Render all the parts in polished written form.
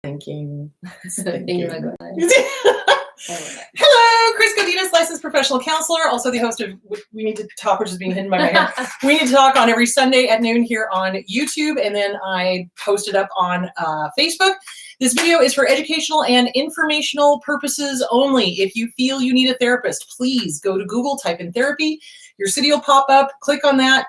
Thinking. Hello, Chris Godinez, licensed professional counselor, also the host of We Need to Talk, which is being hidden by my hair. We Need to Talk on every Sunday at noon here on YouTube, and then I post it up on Facebook. This video is for educational and informational purposes only. If you feel you need a therapist, please go to Google, type in therapy. Your city will pop up. Click on that.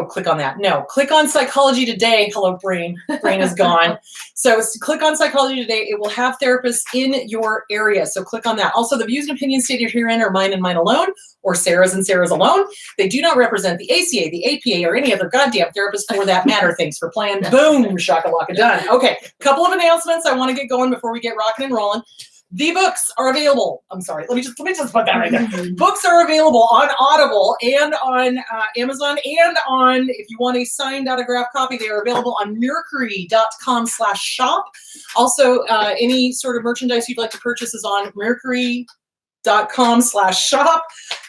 Click on that. No, click on Psychology Today. Hello, brain. Brain is gone. So click on Psychology Today. It will have therapists in your area. So click on that. Also, the views and opinions stated herein are mine and mine alone, or Sarah's and Sarah's alone. They do not represent the ACA, the APA, or any other goddamn therapist for that matter. Thanks for playing. Boom, shakalaka, done. Okay, couple of announcements I want to get going before we get rocking and rolling. The books are available. I'm sorry. Let me just put that right there. Books are available on Audible and on Amazon, and on, if you want a signed autographed copy, they are available on mercury.com/shop. Also, any sort of merchandise you'd like to purchase is on mercury.com/shop.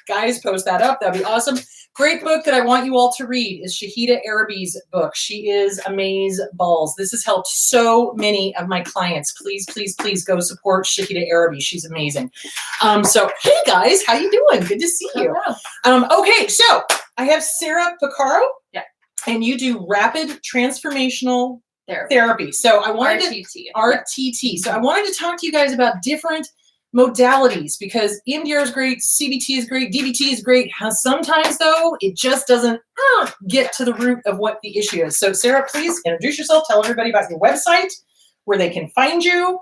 Guys, post that up. That'd be awesome. Great book that I want you all to read is Shahida Arabi's book. She is amazeballs. This has helped so many of my clients. Please, please, please go support Shahida Arabi. She's amazing. So, hey guys, how you doing? Good to see you. Okay, so I have Sarah Picaro. Yeah. And you do rapid transformational therapy. So I wanted RTT. So I wanted to talk to you guys about different modalities, because EMDR is great, CBT is great, DBT is great. Sometimes, though, it just doesn't get to the root of what the issue is. So, Sarah, please introduce yourself. Tell everybody about your website, where they can find you,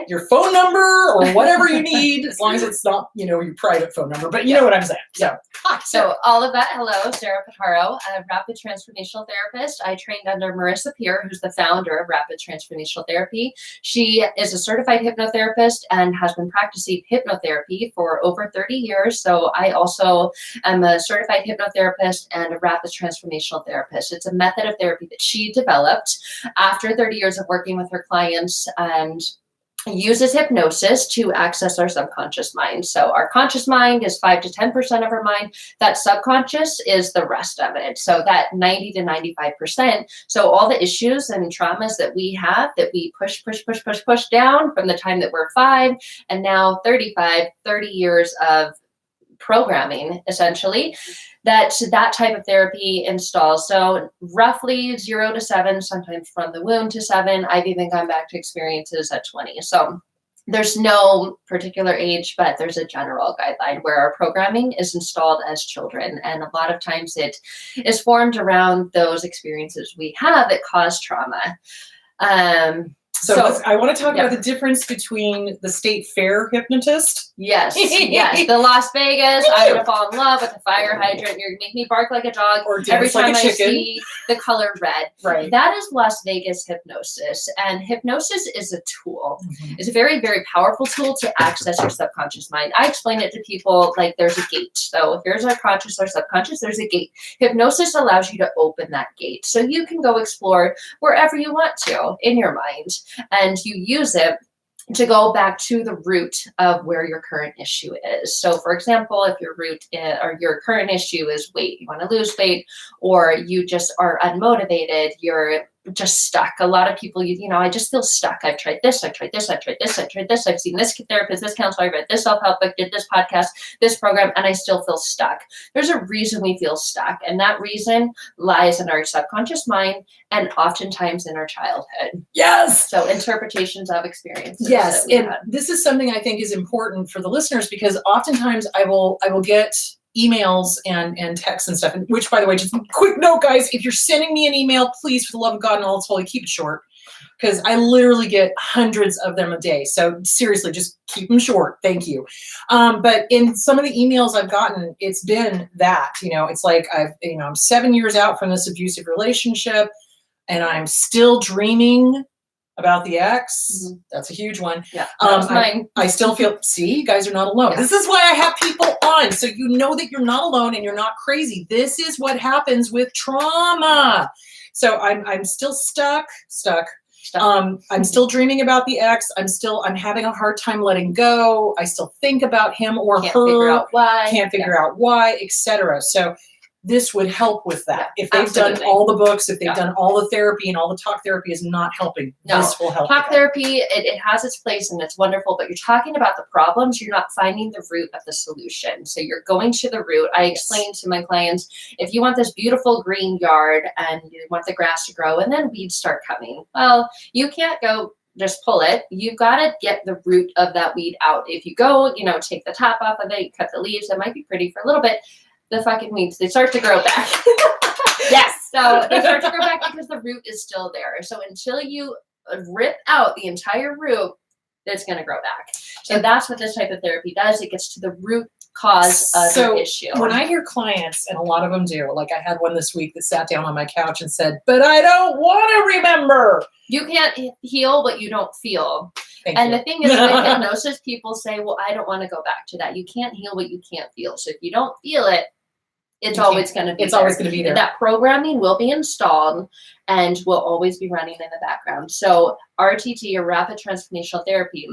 your phone number, or whatever you need, as long as it's not, your private phone number. But you know what I'm saying. So, hi. So, all of that. Hello, Sarah Picaro, a rapid transformational therapist. I trained under Marissa Peer, who's the founder of Rapid Transformational Therapy. She is a certified hypnotherapist and has been practicing hypnotherapy for over 30 years. So, I also am a certified hypnotherapist and a rapid transformational therapist. It's a method of therapy that she developed after 30 years of working with her clients, and uses hypnosis to access our subconscious mind. So our conscious mind is 5 to 10% of our mind. That subconscious is the rest of it. So that 90 to 95%. So all the issues and traumas that we have, that we push down from the time that we're 5, and now 30 years of programming, essentially, that type of therapy installs. So roughly 0 to 7, sometimes from the womb to 7. I've even gone back to experiences at 20. So there's no particular age, but there's a general guideline where our programming is installed as children. And a lot of times it is formed around those experiences we have that cause trauma. So I want to talk about the difference between the state fair hypnotist. Yes. The Las Vegas, I'm going to fall in love with the fire hydrant. You're going to make me bark like a dog every time I see the color red. Right. That is Las Vegas hypnosis. And hypnosis is a tool. Mm-hmm. It's a very, very powerful tool to access your subconscious mind. I explain it to people like there's a gate. So here's our conscious, our subconscious, there's a gate. Hypnosis allows you to open that gate. So you can go explore wherever you want to in your mind. And you use it to go back to the root of where your current issue is. So for example, if your your current issue is weight, you want to lose weight, or you just are unmotivated, you're just stuck. A lot of people, I just feel stuck. I've tried this, I've tried this, I've tried this, I've tried this. I've seen this therapist, this counselor, I read this self-help book, did this podcast, this program, and I still feel stuck. There's a reason we feel stuck. And that reason lies in our subconscious mind and oftentimes in our childhood. Yes. So interpretations of experiences. Yes. And this is something I think is important for the listeners, because oftentimes I will get emails and texts and stuff, which, by the way, just a quick note, guys, if you're sending me an email, please, for the love of God and all its holy, keep it short, because I literally get hundreds of them a day. So seriously, just keep them short. Thank you. But in some of the emails I've gotten, it's been that, it's like I'm 7 years out from this abusive relationship, and I'm still dreaming about the ex. Mm-hmm. That's a huge one. Yeah, mine. I still feel, see, you guys are not alone. Yeah. This is why I have people on, so you know that you're not alone and you're not crazy. This is what happens with trauma. So I'm still stuck. I'm still dreaming about the ex. I'm having a hard time letting go. I still think about him or her. Can't figure out why, etc. So this would help with that. If they've absolutely. done all the books, if they've Yeah. done all the therapy, and all the talk therapy is not helping, No. this will help. Talk with that. therapy, it has its place and it's wonderful, but you're talking about the problems. You're not finding the root of the solution. So you're going to the root. I explain to my clients, if you want this beautiful green yard and you want the grass to grow and then weeds start coming, well, you can't go just pull it. You've got to get the root of that weed out. If you go, take the top off of it, you cut the leaves, it might be pretty for a little bit. The fucking weeds, they start to grow back. Yes. So they start to grow back because the root is still there. So until you rip out the entire root, it's going to grow back. So that's what this type of therapy does. It gets to the root cause of the issue. When I hear clients, and a lot of them do, like I had one this week that sat down on my couch and said, but I don't want to remember. You can't heal what you don't feel. Thank and you. the thing is, with hypnosis, people say, well, I don't want to go back to that. You can't heal what you can't feel. So if you don't feel it, it's always going to be always going to be there. That programming will be installed and will always be running in the background. So RTT, or Rapid Transformational Therapy,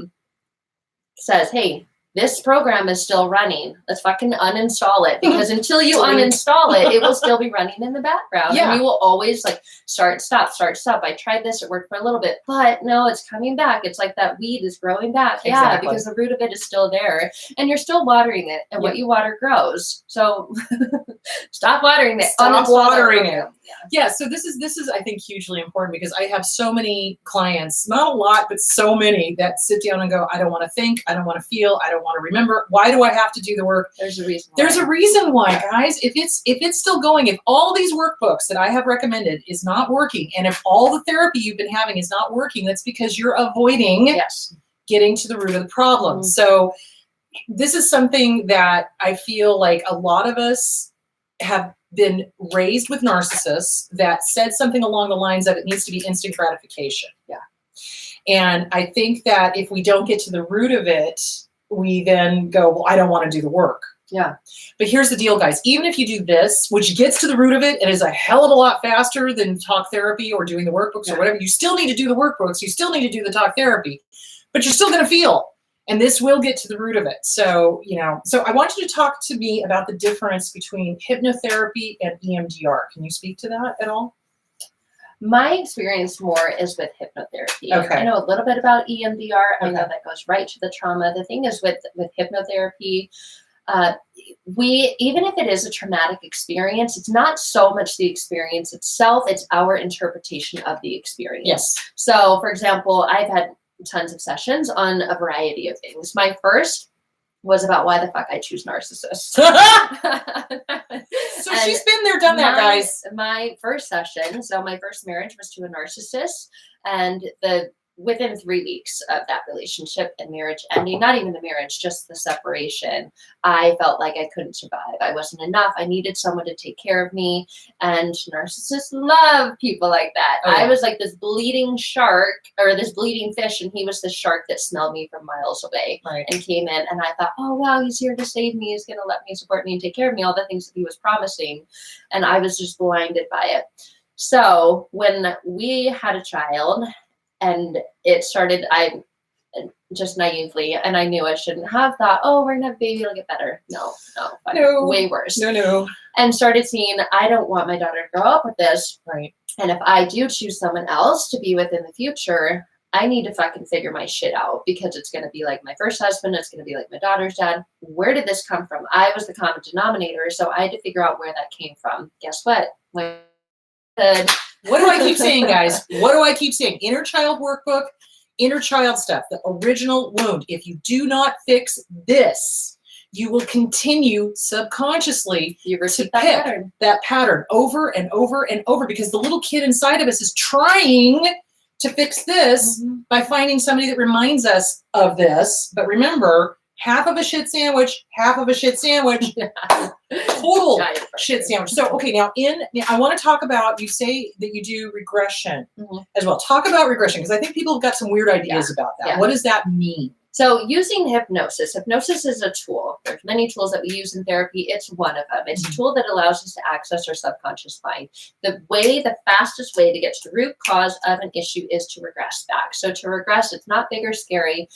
says, hey, this program is still running. Let's fucking uninstall it, because until you uninstall it, it will still be running in the background. Yeah. And you will always start, stop. I tried this, it worked for a little bit, but no, it's coming back. It's like that weed is growing back. Exactly. Yeah, because the root of it is still there and you're still watering it, and what you water grows. So stop watering it. Stop watering it. Yeah. So this is I think hugely important, because I have so many clients, not a lot, but so many, that sit down and go, I don't want to think, I don't want to feel, I don't want to remember. Why do I have to do the work? There's a reason. There's a reason why, guys. If it's still going, if all these workbooks that I have recommended is not working, and if all the therapy you've been having is not working, that's because you're avoiding getting to the root of the problem. So this is something that I feel like a lot of us have been raised with narcissists that said something along the lines of, it needs to be instant gratification. Yeah. And I think that if we don't get to the root of it, we then go, well, I don't want to do the work. Yeah. But here's the deal, guys. Even if you do this, which gets to the root of it, it is a hell of a lot faster than talk therapy or doing the workbooks or whatever. You still need to do the workbooks. You still need to do the talk therapy, but you're still going to feel. And this will get to the root of it. So, so I want you to talk to me about the difference between hypnotherapy and EMDR. Can you speak to that at all? My experience more is with hypnotherapy. Okay. I know a little bit about EMDR. I know that goes right to the trauma. The thing is with hypnotherapy, even if it is a traumatic experience, it's not so much the experience itself, it's our interpretation of the experience. Yes. So, for example, I've had tons of sessions on a variety of things. My first was about why the fuck I choose narcissists. So she's been there, done that, guys. My first session, so my first marriage was to a narcissist, and within 3 weeks of that relationship and marriage ending, not even the marriage, just the separation, I felt like I couldn't survive. I wasn't enough. I needed someone to take care of me. And narcissists love people like that. Oh, yeah. I was like this bleeding shark, or this bleeding fish, and he was the shark that smelled me from miles away and came in. And I thought, oh, wow, he's here to save me. He's going to let me, support me, and take care of me, all the things that he was promising. And I was just blinded by it. So when we had a child, and it started, I just naively, and I knew I shouldn't have thought, oh, we're gonna have a baby, it'll get better. No, way worse. No. And started seeing, I don't want my daughter to grow up with this. Right. And if I do choose someone else to be with in the future, I need to fucking figure my shit out, because it's gonna be like my first husband, it's gonna be like my daughter's dad. Where did this come from? I was the common denominator, so I had to figure out where that came from. Guess what? What do I keep saying, guys? What do I keep saying? Inner child workbook, inner child stuff, the original wound. If you do not fix this, you will continue subconsciously to pick that pattern over and over and over, because the little kid inside of us is trying to fix this by finding somebody that reminds us of this. But remember, half of a shit sandwich, total shit sandwich. So, okay, now I want to talk about, you say that you do regression as well. Talk about regression, because I think people have got some weird ideas about that. Yeah. What does that mean? So using hypnosis is a tool. There's many tools that we use in therapy. It's one of them. It's a tool that allows us to access our subconscious mind. The fastest way to get to the root cause of an issue is to regress back. So to regress, it's not big or scary.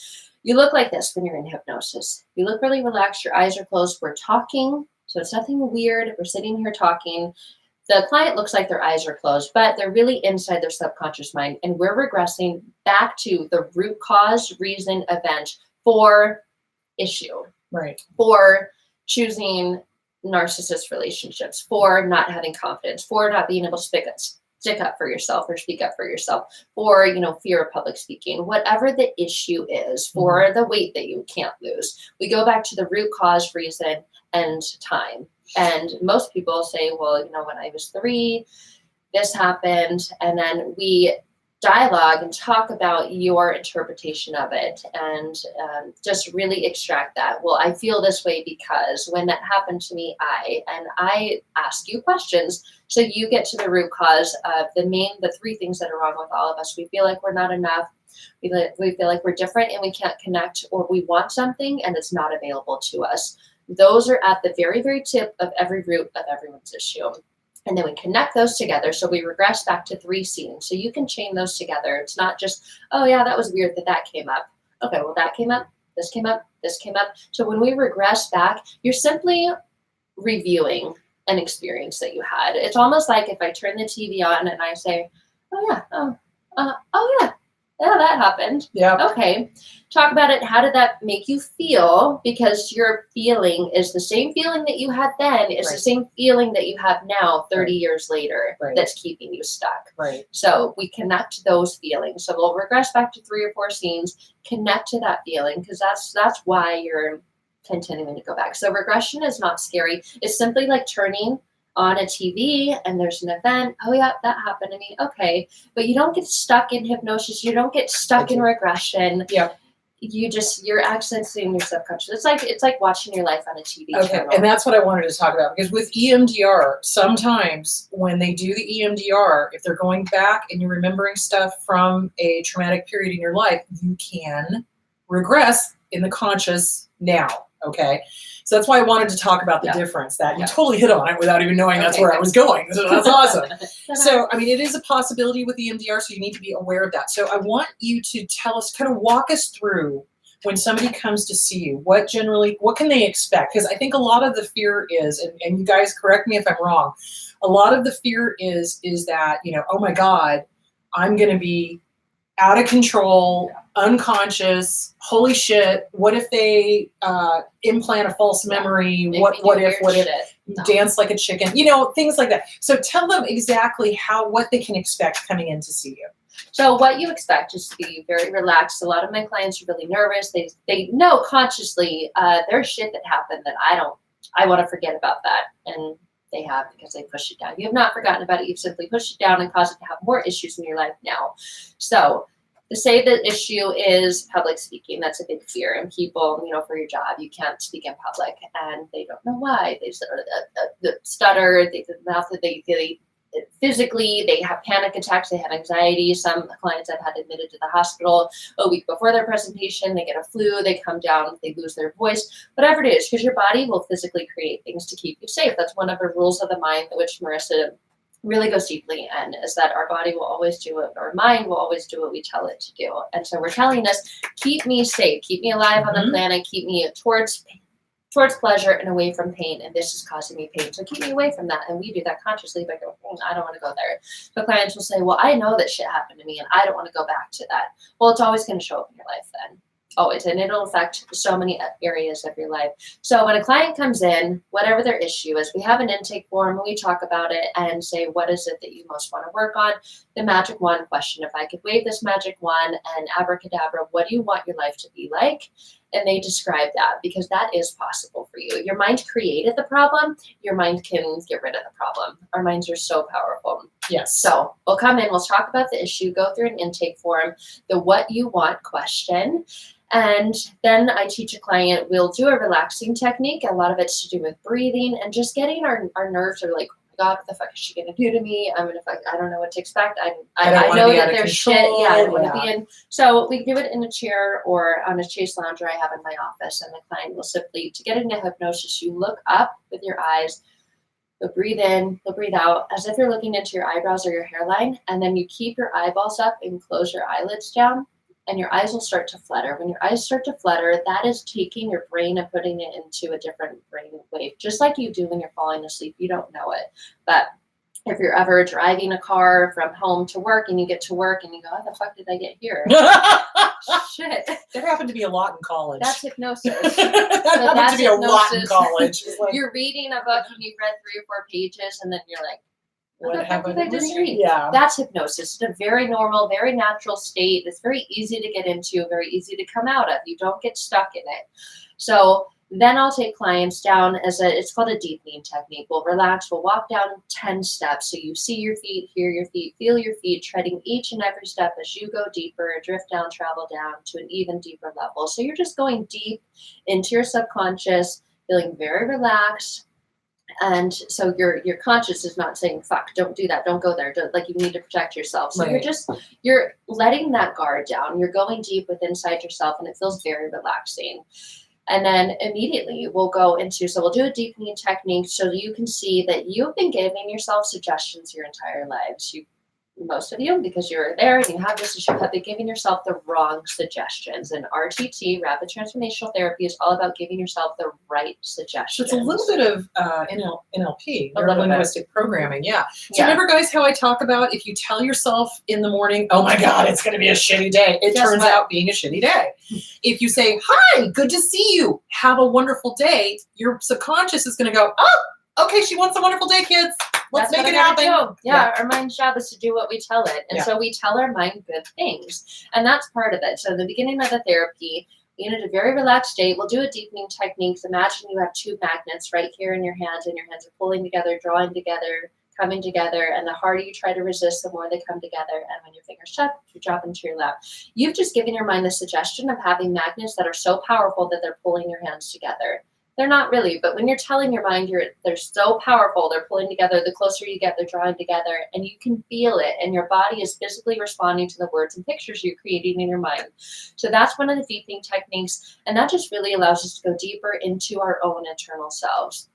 You look like this when you're in hypnosis. You look really relaxed. Your eyes are closed. We're talking So it's nothing weird. We're sitting here talking. The client looks like their eyes are closed, but they're really inside their subconscious mind. And we're regressing back to the root cause, reason, event for issue. Right. For choosing narcissist relationships, for not having confidence, for not being able to stick up for yourself or speak up for yourself, for, fear of public speaking, whatever the issue is, for the weight that you can't lose. We go back to the root cause, reason, and time. And most people say, well, when I was 3, this happened. And then we dialogue and talk about your interpretation of it and just really extract that. Well, I feel this way because when that happened to me, I ask you questions so you get to the root cause of the 3 things that are wrong with all of us. We feel like we're not enough. We feel like we're different and we can't connect, or we want something and it's not available to us. Those are at the very, very tip of every root of everyone's issue. And then we connect those together. So we regress back to 3 scenes. So you can chain those together. It's not just, oh yeah, that was weird that came up. Okay, well that came up, this came up, this came up. So when we regress back, you're simply reviewing an experience that you had. It's almost like if I turn the TV on and I say, oh yeah, that happened. Yeah. Okay. Talk about it. How did that make you feel? Because your feeling is the same feeling that you had then. It's the same feeling that you have now, 30 years later, that's keeping you stuck. Right. So we connect those feelings. So we'll regress back to 3 or 4 scenes, connect to that feeling, because that's why you're continuing to go back. So regression is not scary. It's simply like turning on a TV and there's an event. Oh yeah, that happened to me. Okay. But you don't get stuck in hypnosis. You don't get stuck in regression. Yeah. You're accessing your subconscious. It's like watching your life on a TV channel. And that's what I wanted to talk about, because with EMDR, sometimes when they do the EMDR, if they're going back and you're remembering stuff from a traumatic period in your life, you can regress in the conscious now. Okay. So that's why I wanted to talk about the difference. That you totally hit on it without even knowing that's where I was going. So that's awesome. So, I mean, it is a possibility with EMDR, so you need to be aware of that. So I want you to tell us, kind of walk us through when somebody comes to see you, what can they expect? Because I think a lot of the fear is, and you guys correct me if I'm wrong, a lot of the fear is that, oh my God, I'm going to be out of control, unconscious, holy shit, what if they implant a false memory? What if dance like a chicken? Things like that. So tell them exactly what they can expect coming in to see you. So what you expect is to be very relaxed. A lot of my clients are really nervous. They know consciously there's shit that happened that I want to forget about that. And they have, because they pushed it down. You have not forgotten about it. You've simply pushed it down and caused it to have more issues in your life now. So to say the issue is public speaking, that's a big fear. And people, for your job, you can't speak in public, and they don't know why. They stutter, the mouth that they physically, they have panic attacks, they have anxiety. Some clients I've had admitted to the hospital a week before their presentation, they get a flu, they come down, they lose their voice, whatever it is, because your body will physically create things to keep you safe. That's one of the rules of the mind, which Marissa really goes deeply in, is that our body will always do what our mind will always do what we tell it to do. And so we're telling us, keep me safe, keep me alive on the planet, keep me towards pleasure and away from pain. And this is causing me pain. So keep me away from that. And we do that consciously by going, I don't want to go there. So clients will say, well, I know that shit happened to me and I don't want to go back to that. Well, it's always going to show up in your life then. Always. And it'll affect so many areas of your life. So when a client comes in, whatever their issue is, we have an intake form and we talk about it and say, what is it that you most want to work on? The magic wand question. If I could wave this magic wand and abracadabra, what do you want your life to be like? And they describe that, because that is possible for you. Your mind created the problem. Your mind can get rid of the problem. Our minds are so powerful. Yes. So we'll come in, we'll talk about the issue, go through an intake form, the what you want question. And then I teach a client, we'll do a relaxing technique. A lot of it's to do with breathing and just getting our nerves are like, God, what the fuck is she going to do to me? I don't know what to expect. I know that there's shit. Yeah, I don't want to be in. So we do it in a chair or on a chaise lounger I have in my office. And the client will simply, to get into hypnosis, you look up with your eyes, they'll breathe in, they'll breathe out as if you're looking into your eyebrows or your hairline. And then you keep your eyeballs up and close your eyelids down. and your eyes will start to flutter. When your eyes start to flutter, that is taking your brain and putting it into a different brain wave, just like you do when you're falling asleep. You don't know it. But if you're ever driving a car from home to work and you get to work and you go, how the fuck did I get here? Shit. That happened to be a lot in college. That's hypnosis. that So happened that's to be a lot in hypnosis. college. It's like, You're reading a book and you've read 3 or 4 pages and then you're like, what the fuck happened? did I just read? Yeah. That's hypnosis. It's a very normal, very natural state. It's very easy to get into, very easy to come out of. You don't get stuck in it. So then I'll take clients down it's called a deepening technique. We'll relax, we'll walk down 10 steps. So you see your feet, hear your feet, feel your feet, treading each and every step as you go deeper, drift down, travel down to an even deeper level. So you're just going deep into your subconscious, feeling very relaxed. And so your conscious is not saying, fuck, don't do that, don't go there, like you need to protect yourself. So Right. you're letting that guard down. You're going deep within inside yourself and it feels very relaxing. And then immediately we'll do a deepening technique so you can see that you've been giving yourself suggestions your entire lives. Most of you, because you're there and you have this issue, have been giving yourself the wrong suggestions. And RTT, Rapid Transformational Therapy, is all about giving yourself the right So suggestions. it's a little bit of NLP, A little neuro-linguistic programming. Yeah. So Yeah. remember, guys, how I talk about if you tell yourself in the morning, oh my God, it's going to be a shitty day. It Guess turns what? out being a shitty day. If you say, hi, good to see you, have a wonderful day, your subconscious is going to go, oh, okay, she wants a wonderful day, kids. Let's That's make what it I gotta happen. do. Yeah, our mind's job is to do what we tell it. And Yeah. so we tell our mind good things. And that's part of it. So in the beginning of the therapy, in a very relaxed state, we'll do a deepening technique. Imagine you have 2 magnets right here in your hands, and your hands are pulling together, drawing together, coming together. And the harder you try to resist, the more they come together. And when your fingers shut, you drop into your lap. You've just given your mind the suggestion of having magnets that are so powerful that they're pulling your hands together. They're not really, but when you're telling your mind they're so powerful, they're pulling together, the closer you get, they're drawing together, and you can feel it, and your body is physically responding to the words and pictures you're creating in your mind. So that's one of the deepening techniques, and that just really allows us to go deeper into our own internal selves.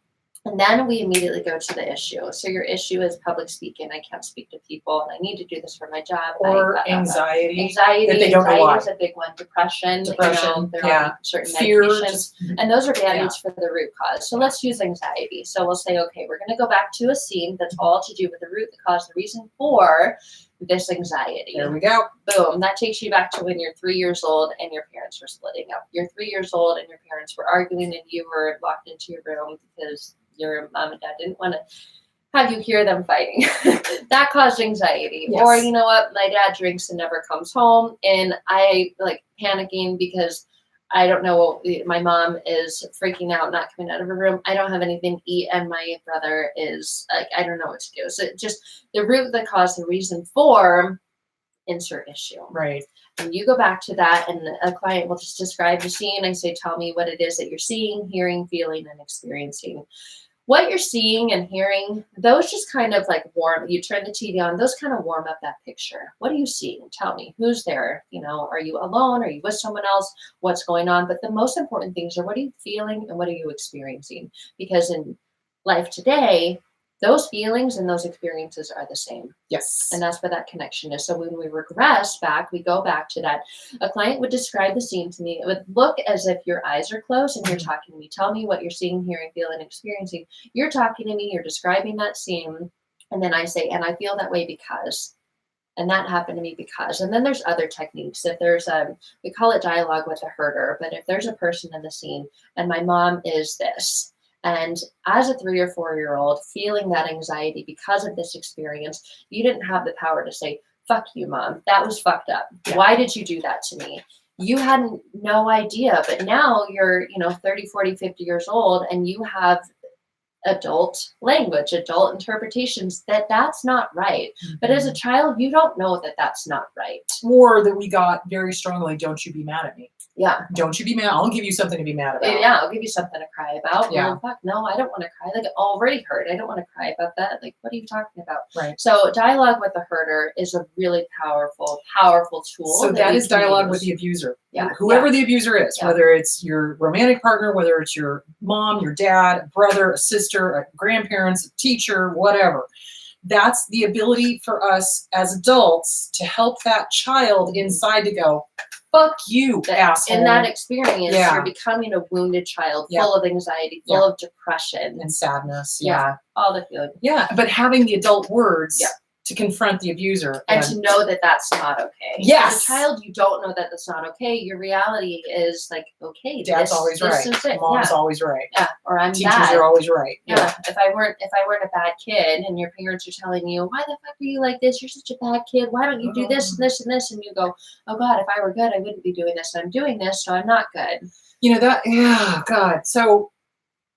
And then we immediately go to the issue. So your issue is public speaking. I can't speak to people, and I need to do this for my job. Or anxiety. Anxiety. That they don't know why. Anxiety is a big one. Depression. Depression, They're yeah. on certain Fear. medications. And those are band-aids for the root cause. So let's use anxiety. So we'll say, okay, we're going to go back to a scene that's all to do with the root, the cause, the reason for this anxiety. There we go. Boom. That takes you back to when you're 3 years old and your parents were splitting up. You're 3 years old and your parents were arguing and you were locked into your room because your mom and dad didn't want to have you hear them fighting. That caused anxiety. Yes. Or, you know what, my dad drinks and never comes home, and I like panicking because I don't know, my mom is freaking out, not coming out of her room. I don't have anything to eat, and my brother is like, I don't know what to do. So just the root, the cause, the reason for, insert issue. Right. And you go back to that, and a client will just describe the scene. I say, tell me what it is that you're seeing, hearing, feeling, and experiencing. What you're seeing and hearing, those just kind of like warm, you turn the TV on, those kind of warm up that picture. What are you seeing? Tell me, who's there? You know, are you alone? Are you with someone else? What's going on? But the most important things are, what are you feeling and what are you experiencing? Because in life today, those feelings and those experiences are the same. Yes. And that's where that connection is. So when we regress back, we go back to that. A client would describe the scene to me. It would look as if your eyes are closed and you're talking to me. Tell me what you're seeing, hearing, feeling, experiencing. You're talking to me, you're describing that scene. And then I say, and I feel that way because. And that happened to me because. And then there's other techniques. If there's we call it dialogue with a herder, but if there's a person in the scene and my mom is this, and as a 3 or 4 year old feeling that anxiety because of this experience, you didn't have the power to say, fuck you, mom, that was fucked up. Yeah. Why did you do that to me? You had no idea, but now you're, 30, 40, 50 years old and you have adult language, adult interpretations that's not right. But as a child, you don't know that that's not right. Or that we got very strongly, don't you be mad at me. Yeah. Don't you be mad. I'll give you something to be mad about. Yeah, I'll give you something to cry about. Yeah. Well, fuck, no, I don't want to cry. Like, already hurt. I don't want to cry about that. Like, what are you talking about? Right. So dialogue with the herder is a really powerful, powerful tool. So that we is can dialogue use. with the abuser. Yeah. Whoever the abuser is, Yeah. whether it's your romantic partner, whether it's your mom, your dad, a brother, a sister, a grandparents, a teacher, whatever. that's the ability for us as adults to help that child inside to go, fuck you, asshole. In that experience, Yeah. you're becoming a wounded child, Yeah. full of anxiety, full of depression. And sadness. Yeah. All the feelings. Yeah. But having the adult words Yeah. to confront the abuser. And to know that that's not okay. Yes. As a child, you don't know that that's not okay. Your reality is like, okay, Dad's always right. Is it. Mom's always right. Yeah. Or I'm Teachers bad. are always right. Yeah. If I weren't a bad kid and your parents are telling you, why the fuck are you like this? You're such a bad kid. Why don't you do this and this and this? And you go, oh God, if I were good, I wouldn't be doing this. And I'm doing this, so I'm not good. You know that, yeah, God. So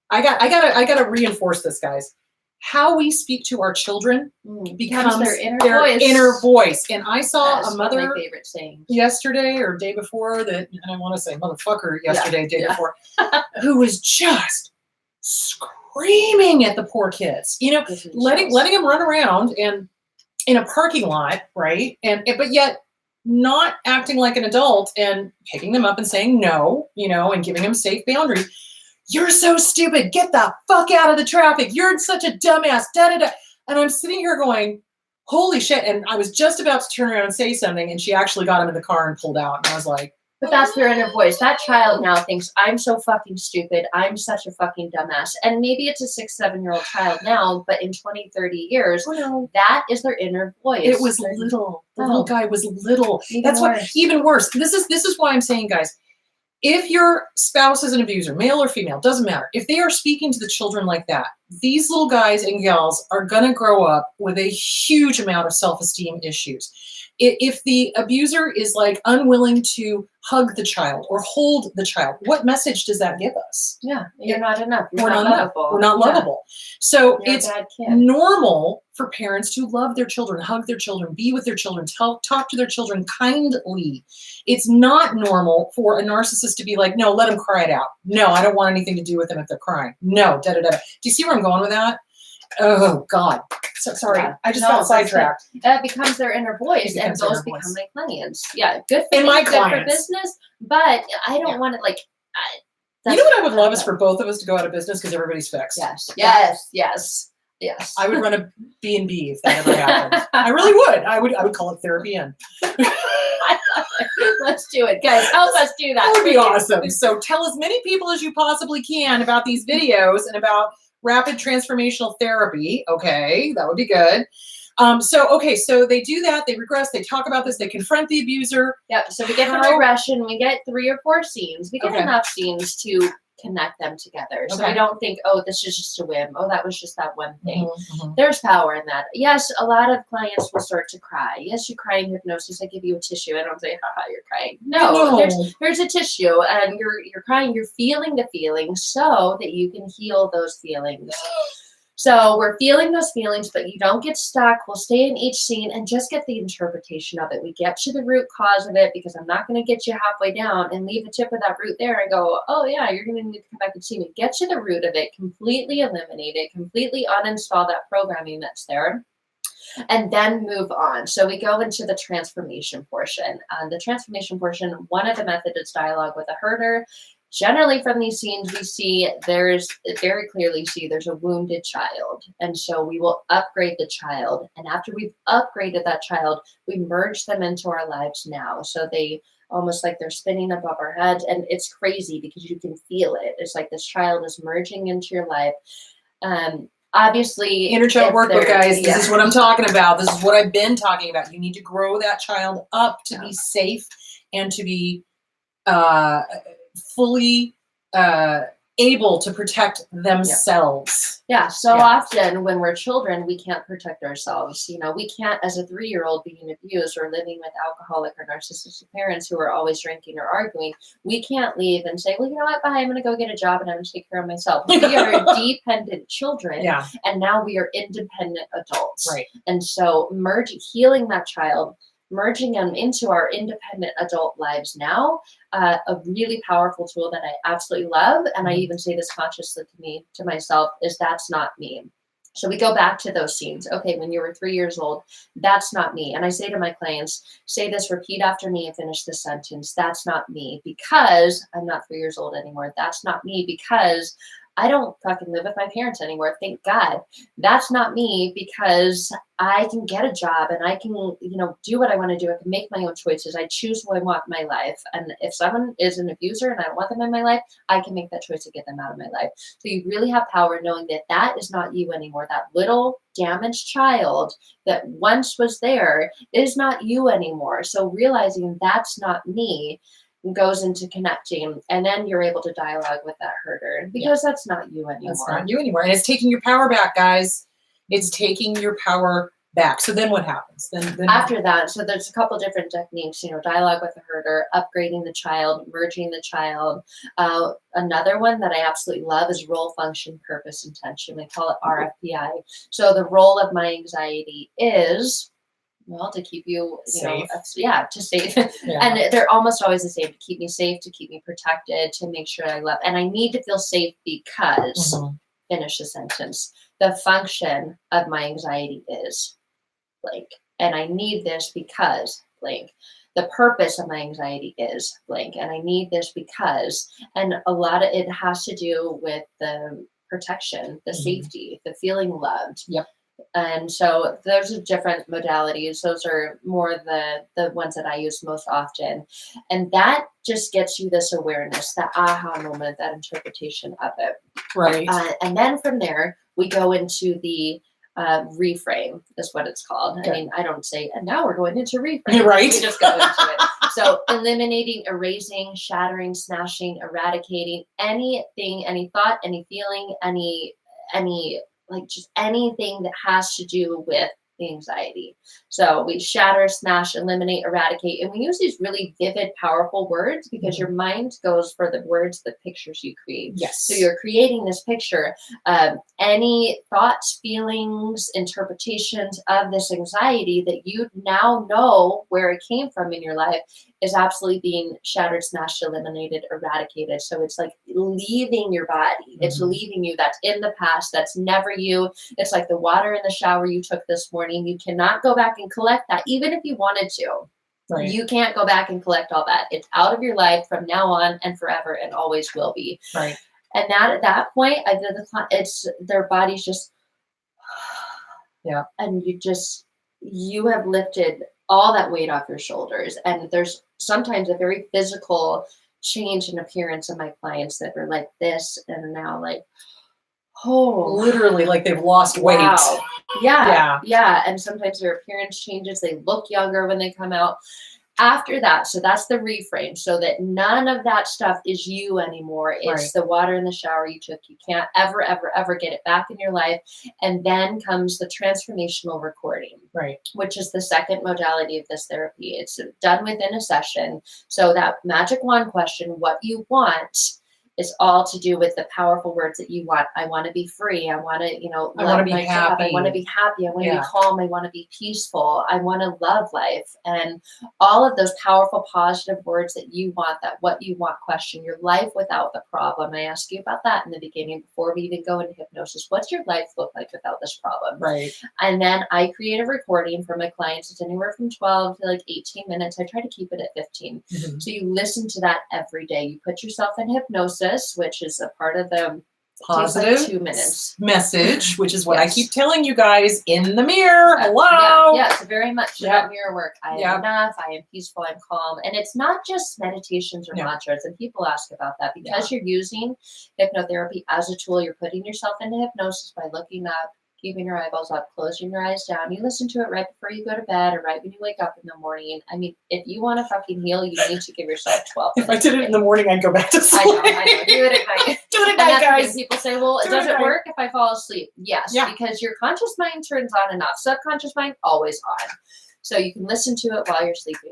I gotta reinforce this, guys. How we speak to our children becomes their inner voice. And I saw a mother, one of my favorite sayings, yesterday or day before that, and I want to say motherfucker yesterday, day before, who was just screaming at the poor kids, you know, letting them run around and in a parking lot, right? But yet not acting like an adult and picking them up and saying no, you know, and giving them safe boundaries. You're so stupid. Get the fuck out of the traffic. You're such a dumbass. Da, da, da. And I'm sitting here going, holy shit. And I was just about to turn around and say something, and she actually got him in the car and pulled out. And I was like, but that's their inner voice. That child now thinks, I'm so fucking stupid. I'm such a fucking dumbass. And maybe it's a 6-7-year-old child now, but in 20, 30 years, that is their inner voice. It was little. The little guy was little. That's what, even worse. This is why I'm saying, guys, if your spouse is an abuser, male or female, doesn't matter. If they are speaking to the children like that, these little guys and gals are going to grow up with a huge amount of self-esteem issues. If the abuser is like unwilling to hug the child or hold the child, what message does that give us? Yeah, you're not enough. We're not lovable. We're not lovable. So you're it's normal for parents to love their children, hug their children, be with their children, talk to their children kindly. It's not normal for a narcissist to be like, no, let them cry it out. No, I don't want anything to do with them if they're crying. No, da da da. Do you see where I'm going with that? Oh God. So sorry. Yeah. I just got sidetracked. That becomes their inner voice, and those become my clients. Yeah, good for me, good for business, but I don't want to like. You know what I would love is for both of us to go out of business because everybody's fixed. Yes. I would run a B&B if that ever happened. I really would. I would call it Therapy Inn. Let's do it, guys. Help us do that. That would be awesome. So tell as many people as you possibly can about these videos and about rapid transformational therapy. Okay, that would be good. So they do that. They regress. They talk about this. They confront the abuser. Yep. So we get the regression. We get 3 or 4 scenes. We get enough scenes to connect them together. So we don't think, oh, this is just a whim. Oh, that was just that one thing. There's power in that. Yes, a lot of clients will start to cry. Yes, you cry in hypnosis. I give you a tissue. I don't say, haha, you're crying. No. There's a tissue, and you're crying. You're feeling the feelings so that you can heal those feelings. So we're feeling those feelings, but you don't get stuck. We'll stay in each scene and just get the interpretation of it. We get to the root cause of it, because I'm not going to get you halfway down and leave the tip of that root there and go, oh yeah, you're going to need to come back and see me. Get to the root of it, completely eliminate it, completely uninstall that programming that's there, and then move on. So we go into the transformation portion. The transformation portion, one of the methods is dialogue with a herder. Generally from these scenes, we see there's a wounded child. And so we will upgrade the child. And after we've upgraded that child, we merge them into our lives now. So they almost like they're spinning above our heads. And it's crazy because you can feel it. It's like this child is merging into your life. Obviously, inner child workbook, guys. This is what I'm talking about. This is what I've been talking about. You need to grow that child up to be safe and to be fully able to protect themselves. So often when we're children, we can't protect ourselves. You know, we can't, as a 3-year-old being abused or living with alcoholic or narcissistic parents who are always drinking or arguing, we can't leave and say, well, you know what, bye, I'm going to go get a job and I'm going to take care of myself. We are dependent children, and now we are independent adults. Right. And so healing that child, merging them into our independent adult lives now, a really powerful tool that I absolutely love. And I even say this consciously to myself, is that's not me. So we go back to those scenes. Okay, when you were 3 years old, that's not me. And I say to my clients, say this, repeat after me and finish the sentence. That's not me, because I'm not 3 years old anymore. That's not me, because I don't fucking live with my parents anymore. Thank God. That's not me, because I can get a job and I can, do what I want to do. I can make my own choices. I choose who I want in my life. And if someone is an abuser and I don't want them in my life, I can make that choice to get them out of my life. So you really have power knowing that that is not you anymore. That little damaged child that once was there is not you anymore. So realizing that's not me goes into connecting, and then you're able to dialogue with that herder, because that's not you anymore. That's not you anymore. And it's taking your power back, guys. It's taking your power back. So then what happens? Then After that, so there's a couple different techniques, dialogue with the herder, upgrading the child, merging the child. Another one that I absolutely love is role, function, purpose, intention. We call it RFPI. So the role of my anxiety is, well, to keep you, safe. To save. And they're almost always the same: to keep me safe, to keep me protected, to make sure I love. And I need to feel safe because, finish the sentence, the function of my anxiety is blank. And I need this because blank. The purpose of my anxiety is blank. And I need this because, and a lot of it has to do with the protection, the safety, the feeling loved. Yep. And so those are different modalities. Those are more the ones that I use most often. And that just gets you this awareness, that aha moment, that interpretation of it. Right. And then from there, we go into the reframe, is what it's called. Okay. I mean, I don't say, and now we're going into reframe. Right. We just go into it. So eliminating, erasing, shattering, smashing, eradicating anything, any thought, any feeling, any just anything that has to do with the anxiety. So we shatter, smash, eliminate, eradicate. And we use these really vivid, powerful words because your mind goes for the words, the pictures you create. Yes. So you're creating this picture. Any thoughts, feelings, interpretations of this anxiety that you now know where it came from in your life is absolutely being shattered, smashed, eliminated, eradicated. So it's like leaving your body. It's leaving you. That's in the past. That's never you. It's like the water in the shower you took this morning. You cannot go back and collect that, even if you wanted to. Right. You can't go back and collect all that. It's out of your life from now on and forever, and always will be. Right. And that at that point, it's their body's just, and you have lifted all that weight off your shoulders. And there's sometimes a very physical change in appearance of my clients that are like this and now like, oh, literally like they've lost weight. Wow. Yeah. And sometimes their appearance changes. They look younger when they come out. After that, so that's the reframe, so that none of that stuff is you anymore. It's the water in the shower you took. You can't ever, ever, ever get it back in your life. And then comes the transformational recording, which is the second modality of this therapy. It's done within a session. So that magic wand question, what you want, is all to do with the powerful words that you want. I want to be free. I want to, I want to be happy. I want to be happy. I want to be calm. I want to be peaceful. I want to love life. And all of those powerful, positive words that you want, that what you want question, your life without the problem. I ask you about that in the beginning before we even go into hypnosis. What's your life look like without this problem? Right. And then I create a recording for my clients. It's anywhere from 12 to like 18 minutes. I try to keep it at 15. So you listen to that every day. You put yourself in hypnosis, which is a part of the positive 2 minutes message, which is what I keep telling you guys in the mirror. Hello. It's very much about mirror work. I am enough. I am peaceful. I'm calm. And it's not just meditations or mantras. And people ask about that because you're using hypnotherapy as a tool. You're putting yourself into hypnosis by looking up, keeping your eyeballs up, closing your eyes down. You listen to it right before you go to bed or right when you wake up in the morning. I mean, if you want to fucking heal, you need to give yourself 12 minutes. If I did it in the morning, I'd go back to sleep. I know. Do it at night. Do it at night, guys. People say, well, does it work if I fall asleep? Yes, because your conscious mind turns on and off. Subconscious mind, always on. So you can listen to it while you're sleeping.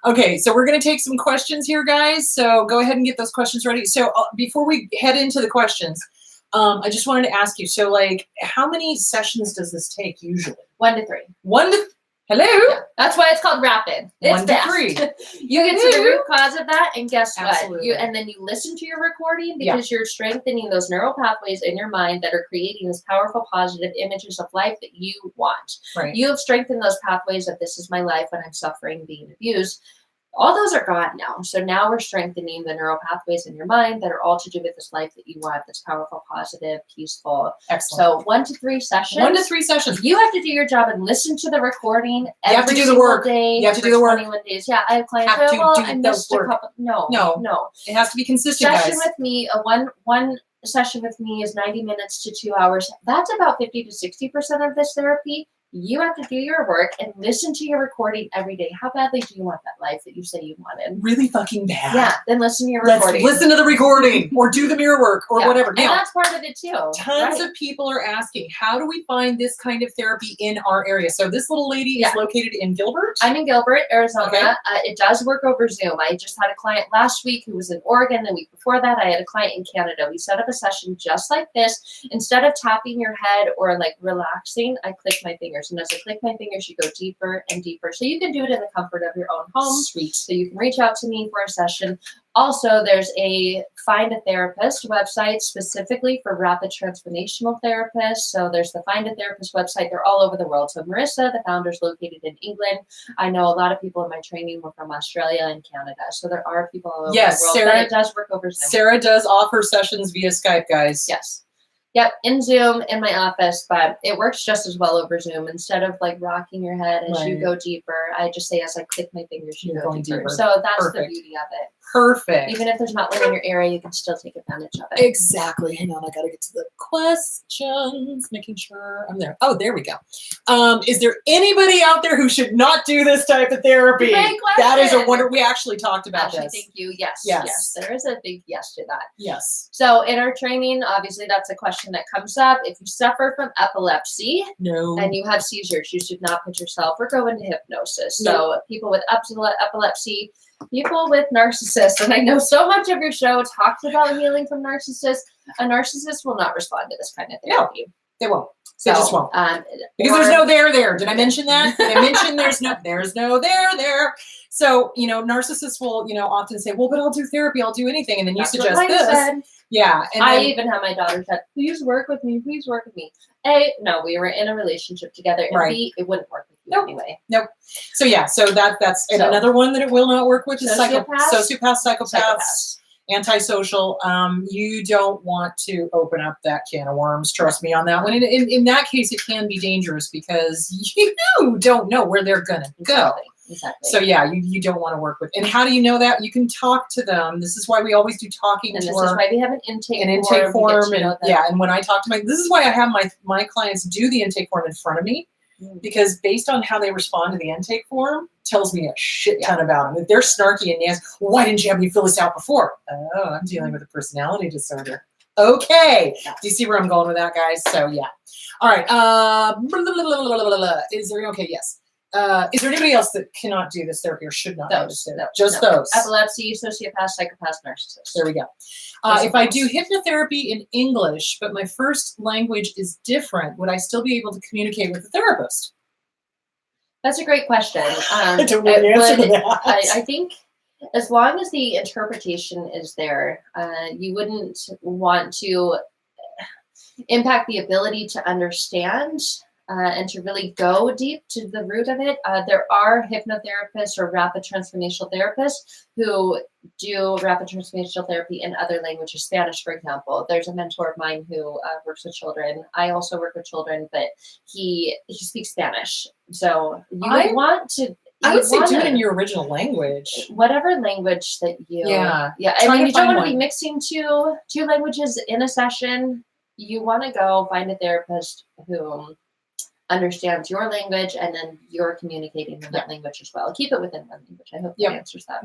Okay, so we're going to take some questions here, guys. So go ahead and get those questions ready. So before we head into the questions, I just wanted to ask you, so like, how many sessions does this take usually? 1 to 3. Hello? Yeah, that's why it's called rapid. It's 1 to 3. You get to the root cause of that, and guess Absolutely. what? And then you listen to your recording because you're strengthening those neural pathways in your mind that are creating this powerful, positive images of life that you want. Right. You have strengthened those pathways of this is my life when I'm suffering, being abused. All those are gone now. So now we're strengthening the neural pathways in your mind that are all to do with this life that you want, that's powerful, positive, peaceful. Excellent. So 1 to 3 sessions. 1 to 3 sessions. You have to do your job and listen to the recording You have to every do the single work. day. You have to for do the work. 21 days. Yeah, I have clients Have who to well, do I the missed work. a couple. No. It has to be consistent, Session guys. with me, one session with me is 90 minutes to 2 hours. That's about 50 to 60% of this therapy. You have to do your work and listen to your recording every day. How badly do you want that life that you say you wanted? Really fucking bad. Yeah, then listen to your Let's recording. listen to the recording or do the mirror work or whatever. And Now, that's part of it too. tons of people are asking, how do we find this kind of therapy in our area? So this little lady is located in Gilbert. I'm in Gilbert, Arizona. Okay. It does work over Zoom. I just had a client last week who was in Oregon. The week before that, I had a client in Canada. We set up a session just like this. Instead of tapping your head or like relaxing, I click my fingers. And as I click my fingers, you go deeper and deeper. So you can do it in the comfort of your own home. Sweet. So you can reach out to me for a session. Also, there's a Find a Therapist website specifically for rapid transformational therapists. So there's the Find a Therapist website. They're all over the world. So Marissa, the founder, is located in England. I know a lot of people in my training were from Australia and Canada. So there are people all over the world. Sarah, but it does work over Zoom. Sarah does offer sessions via Skype, guys. Yes. Yep, in Zoom, in my office, but it works just as well over Zoom. Instead of like rocking your head as you go deeper, I just say as I click my fingers, you go deeper. So that's the beauty of it. Perfect. Even if there's not one in your area, you can still take advantage of it. Exactly. Hang on, I gotta get to the questions, making sure I'm there. Oh, there we go. Is there anybody out there who should not do this type of therapy? Great question. That is a wonder. We actually talked about this. Thank you. Yes. Yes. There is a big yes to that. Yes. So in our training, obviously that's a question that comes up. If you suffer from epilepsy and you have seizures, you should not put yourself or go into hypnosis. So people with epilepsy, people with narcissists, and I know so much of your show talks about healing from narcissists. A narcissist will not respond to this kind of therapy. No, they won't. They just won't. Because or- there's no there. Did I mention that? Did I mention there's no there? So, narcissists will, often say, well, but I'll do therapy. I'll do anything. And then you suggest this. Yeah. And I then, even have my daughter said, please work with me. Please work with me. A, no, we were in a relationship together. And B, it wouldn't work with you anyway. Nope. So yeah, that's and another one that it will not work with is sociopaths, psychopaths, antisocial. You don't want to open up that can of worms. Trust me on that one. In that case, it can be dangerous because you don't know where they're gonna go. Exactly. So yeah, you don't want to work with. And how do you know that? You can talk to them. This is why we always do talking. And this is why we have an intake form. And when I talk to this is why I have my clients do the intake form in front of me, because based on how they respond to the intake form tells me a shit ton about them. If they're snarky and nasty, why didn't you have me fill this out before? Oh, I'm dealing with a personality disorder. Okay. Do you see where I'm going with that, guys? So yeah. All right. Is there okay? Yes. Is there anybody else that cannot do this therapy or should not do this therapy? Just those. Epilepsy, sociopath, psychopath, narcissist. There we go. If I do hypnotherapy in English, but my first language is different, would I still be able to communicate with the therapist? That's a great question. I don't know the answer to that. I think as long as the interpretation is there, you wouldn't want to impact the ability to understand and to really go deep to the root of it. There are hypnotherapists or rapid transformational therapists who do rapid transformational therapy in other languages. Spanish, for example. There's a mentor of mine who works with children. I also work with children, but he speaks Spanish. So you would want to. I would say do it in your original language. Whatever language that you. Yeah. I mean, you don't want to be mixing two languages in a session. You want to go find a therapist who understands your language, and then you're communicating in that language as well. Keep it within one language. I hope that answers that.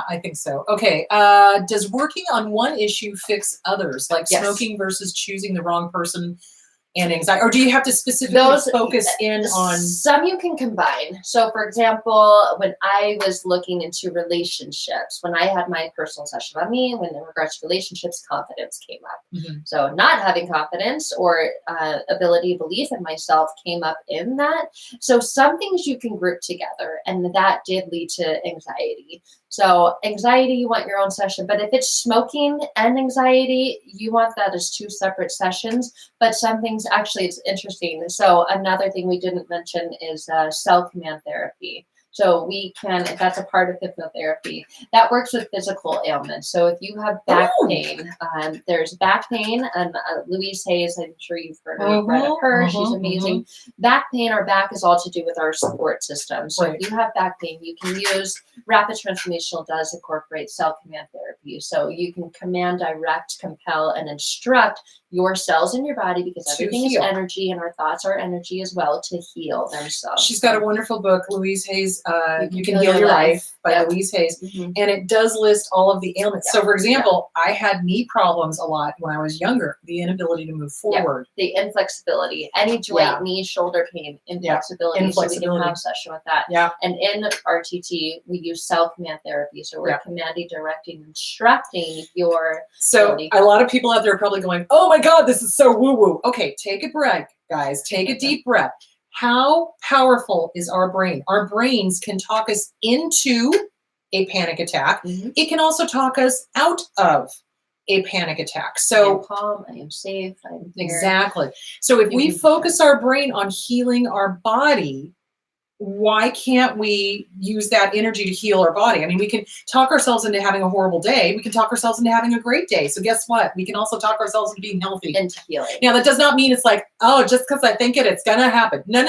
I think so. Okay. Does working on one issue fix others, like smoking versus choosing the wrong person and anxiety? Or do you have to specifically focus in on? Some you can combine. So for example, when I was looking into relationships, when I had my personal session on me, when in regards to relationships, confidence came up. Mm-hmm. So not having confidence or ability, belief in myself came up in that. So some things you can group together, and that did lead to anxiety. So anxiety, you want your own session, but if it's smoking and anxiety, you want that as two separate sessions. But some things, actually, it's interesting. So another thing we didn't mention is cell command therapy. So that's a part of hypnotherapy. That works with physical ailments. So if you have back pain, there's back pain, and Louise Hayes, I'm sure you've read of her. She's amazing. Back pain, our back is all to do with our support system. So if you have back pain, you can use Rapid Transformational does incorporate cell command therapy. So you can command, direct, compel, and instruct your cells in your body, because everything is energy and our thoughts are energy as well, to heal themselves. She's got a wonderful book, Louise Hayes, You Can Heal Your Life by Louise Hayes. And it does list all of the ailments. So for example, I had knee problems a lot when I was younger, the inability to move forward. The inflexibility, any joint, knee, shoulder pain, inflexibility. So we can have a session with that. And in RTT, we use cell command therapy. So we're commanding, directing, instructing your ability. A lot of people out there are probably going, oh my God, this is so woo-woo. Okay, take a breath, guys. Take a deep breath. How powerful is our brain? Our brains can talk us into a panic attack. It can also talk us out of a panic attack. So I'm calm, I am safe, I'm here. Exactly. So if we focus our brain on healing our body, why can't we use that energy to heal our body? I mean, we can talk ourselves into having a horrible day. We can talk ourselves into having a great day. So guess what? We can also talk ourselves into being healthy. Into healing. Now, that does not mean it's like, oh, just because I think it's going to happen. No.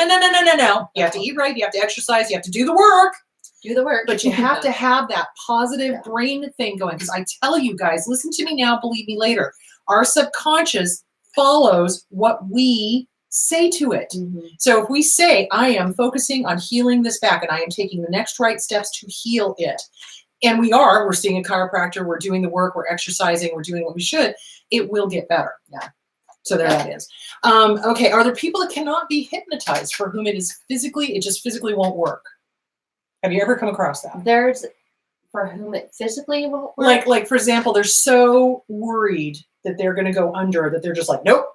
You have to eat right. You have to exercise. You have to do the work. Do the work. But you have to have that positive brain thing going. Because I tell you guys, listen to me now, believe me later. Our subconscious follows what we say to it. So if we say, I am focusing on healing this back and I am taking the next right steps to heal it, and we're seeing a chiropractor, we're doing the work, we're exercising, we're doing what we should, it will get better. So there that is. Okay, are there people that cannot be hypnotized for whom it just physically won't work? Have you ever come across that? There's for whom it physically won't work? Like for example, they're so worried that they're going to go under that they're just like, nope.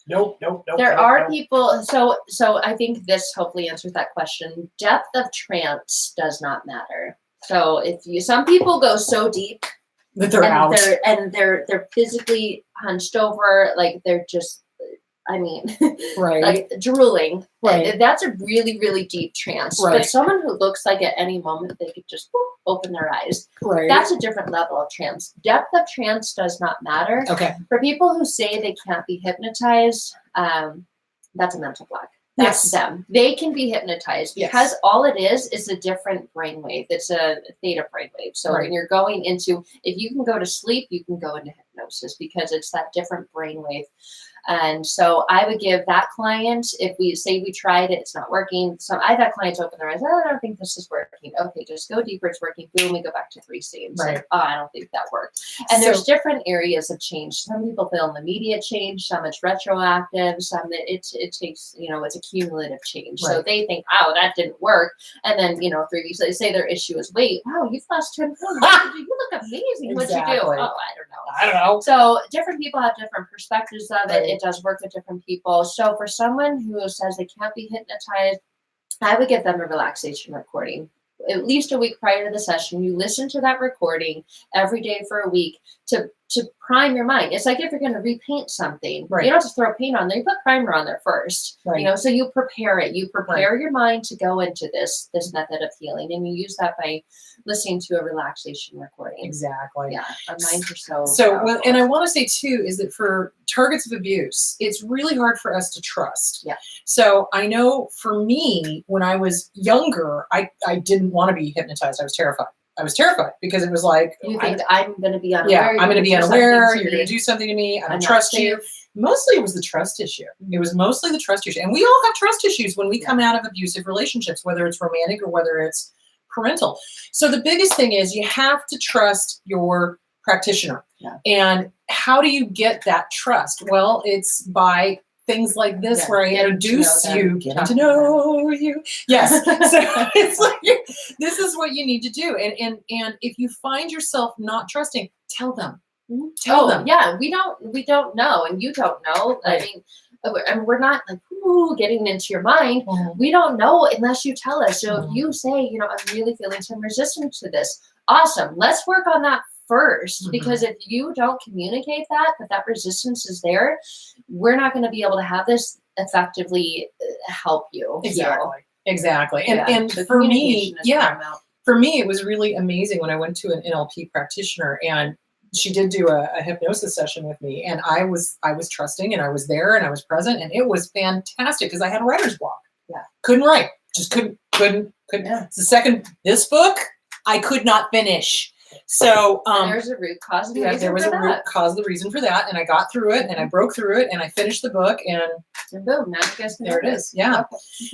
There are people, so I think this hopefully answers that question. Depth of trance does not matter. So some people go so deep that they're out. They're physically hunched over, like they're just, like drooling. Right. That's a really, really deep trance. Right. But someone who looks like at any moment they could just open their eyes. Right. That's a different level of trance. Depth of trance does not matter. Okay. For people who say they can't be hypnotized, that's a mental block. That's them. They can be hypnotized because all it is a different brainwave. It's a theta brainwave. So when you're going into, if you can go to sleep, you can go into hypnosis because it's that different brainwave. And so I would give that client, if we say we tried it, it's not working. So I've had clients open their eyes. Oh, I don't think this is working. Okay, just go deeper. It's working. Boom, we go back to 3 states. Right. Oh, I don't think that worked. And there's different areas of change. Some people feel an immediate change. Some it's retroactive. Some that it takes, it's a cumulative change. Right. So they think, oh, that didn't work. And then, 3 weeks, they say their issue is weight. Wow, you've lost 10 pounds. You look amazing. What'd you do? Oh, I don't know. So different people have different perspectives of it. It does work with different people. So for someone who says they can't be hypnotized, I would give them a relaxation recording. At least a week prior to the session, you listen to that recording every day for a week to prime your mind. It's like if you're going to repaint something, you don't have to throw paint on there. You put primer on there first, so you prepare it. You prepare your mind to go into this method of healing, and you use that by listening to a relaxation recording. Exactly. Yeah, our minds are so well, and I want to say too is that for targets of abuse, it's really hard for us to trust. Yeah. So I know for me, when I was younger, I didn't want to be hypnotized. I was terrified because it was like, you think I'm going to be unaware. Yeah, I'm going to be unaware. You're going to do something to me. I don't trust you. Mostly it was the trust issue. It was mostly the trust issue. And we all have trust issues when we come out of abusive relationships, whether it's romantic or whether it's parental. So the biggest thing is you have to trust your practitioner. Yeah. And how do you get that trust? Well, it's by things like this where I introduce you, getting to know you. Yes. So it's like, this is what you need to do. And if you find yourself not trusting, tell them. Tell them. Yeah, we don't know, and you don't know. Right. I mean, we're not like, getting into your mind. Mm-hmm. We don't know unless you tell us. So if you say, I'm really feeling some resistance to this, awesome. Let's work on that first, because if you don't communicate that resistance is there, we're not going to be able to have this effectively help you. Exactly. Exactly. And So for me, communication is paramount. for me, it was really amazing when I went to an NLP practitioner and she did do a hypnosis session with me, and I was trusting, and I was there, and I was present, and it was fantastic because I had a writer's block. Yeah. Couldn't write. Just couldn't. Yeah. It's the second, this book, I could not finish. So And there's a root cause. there was a root cause, the reason for that, and I got through it, and I broke through it, and I finished the book, and boom, now you guys can there it do is. Yeah.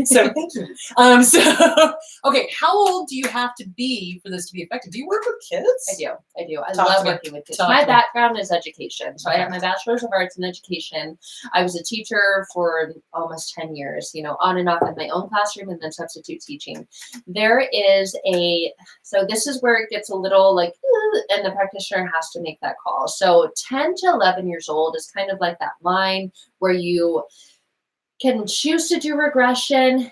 So thank you. So okay, how old do you have to be for this to be effective? Do you work with kids? I do. I Talk love to me. working with kids. Talk My to me. background is education. So I Okay. have my bachelor's of arts in education. I was a teacher for almost 10 years, on and off in my own classroom and then substitute teaching. So this is where it gets a little like, and the practitioner has to make that call. So 10 to 11 years old is kind of like that line where you can choose to do regression.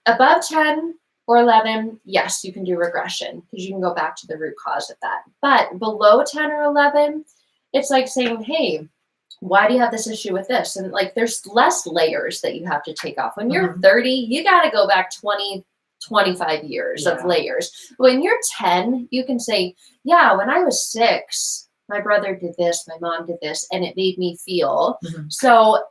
Above 10 or 11, yes, you can do regression because you can go back to the root cause of that. But below 10 or 11, it's like saying, hey, why do you have this issue with this? And like, there's less layers that you have to take off. When you're 30, you got to go back 20, 25 years of layers. When you're 10, you can say, yeah, when I was 6, my brother did this, my mom did this, and it made me feel. So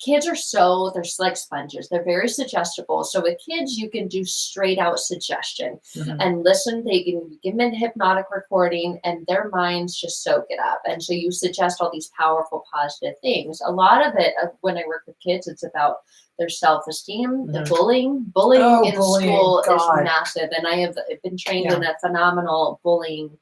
kids they're like sponges. They're very suggestible. So with kids, you can do straight out suggestion and listen. They can give them a hypnotic recording and their minds just soak it up. And so you suggest all these powerful, positive things. A lot of it, when I work with kids, it's about their self-esteem, the bullying in school is massive. And I've been trained in a phenomenal bullying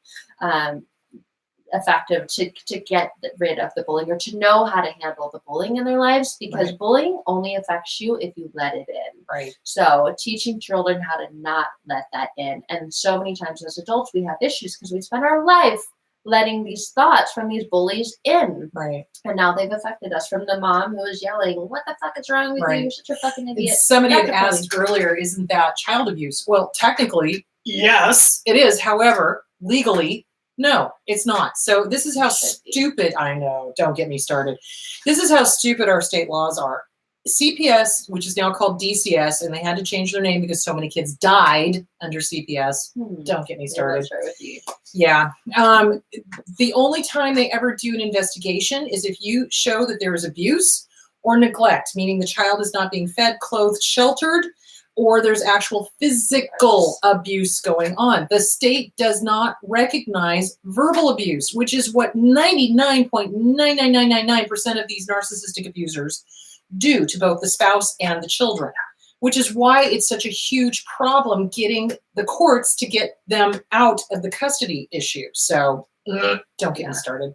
effective to get rid of the bullying or to know how to handle the bullying in their lives, because bullying only affects you if you let it in. Right. So teaching children how to not let that in. And so many times as adults, we have issues because we spend our life letting these thoughts from these bullies in. Right. And now they've affected us, from the mom who is yelling, what the fuck is wrong with you? You're such a fucking idiot. Somebody had asked earlier, isn't that child abuse? Well, technically, yes, it is. However, legally, no, it's not. So this is how stupid, I know, don't get me started. This is how stupid our state laws are. CPS, which is now called DCS, and they had to change their name because so many kids died under CPS. Don't get me started. Yeah. The only time they ever do an investigation is if you show that there is abuse or neglect, meaning the child is not being fed, clothed, sheltered, or there's actual physical abuse going on. The state does not recognize verbal abuse, which is what 99.99999% of these narcissistic abusers do to both the spouse and the children, which is why it's such a huge problem getting the courts to get them out of the custody issue. So don't get me started.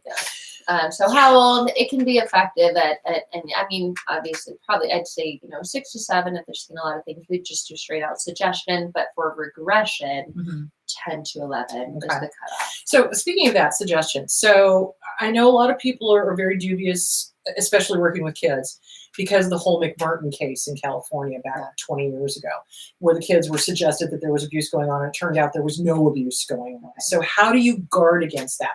So how old it can be effective and I mean, obviously, probably I'd say, 6 to 7 if they're seeing a lot of things. We just do straight out suggestion, but for regression, 10 to 11 is the cutoff. So speaking of that suggestion, so I know a lot of people are very dubious, especially working with kids, because of the whole McMartin case in California back 20 years ago, where the kids were suggested that there was abuse going on, and it turned out there was no abuse going on. So how do you guard against that?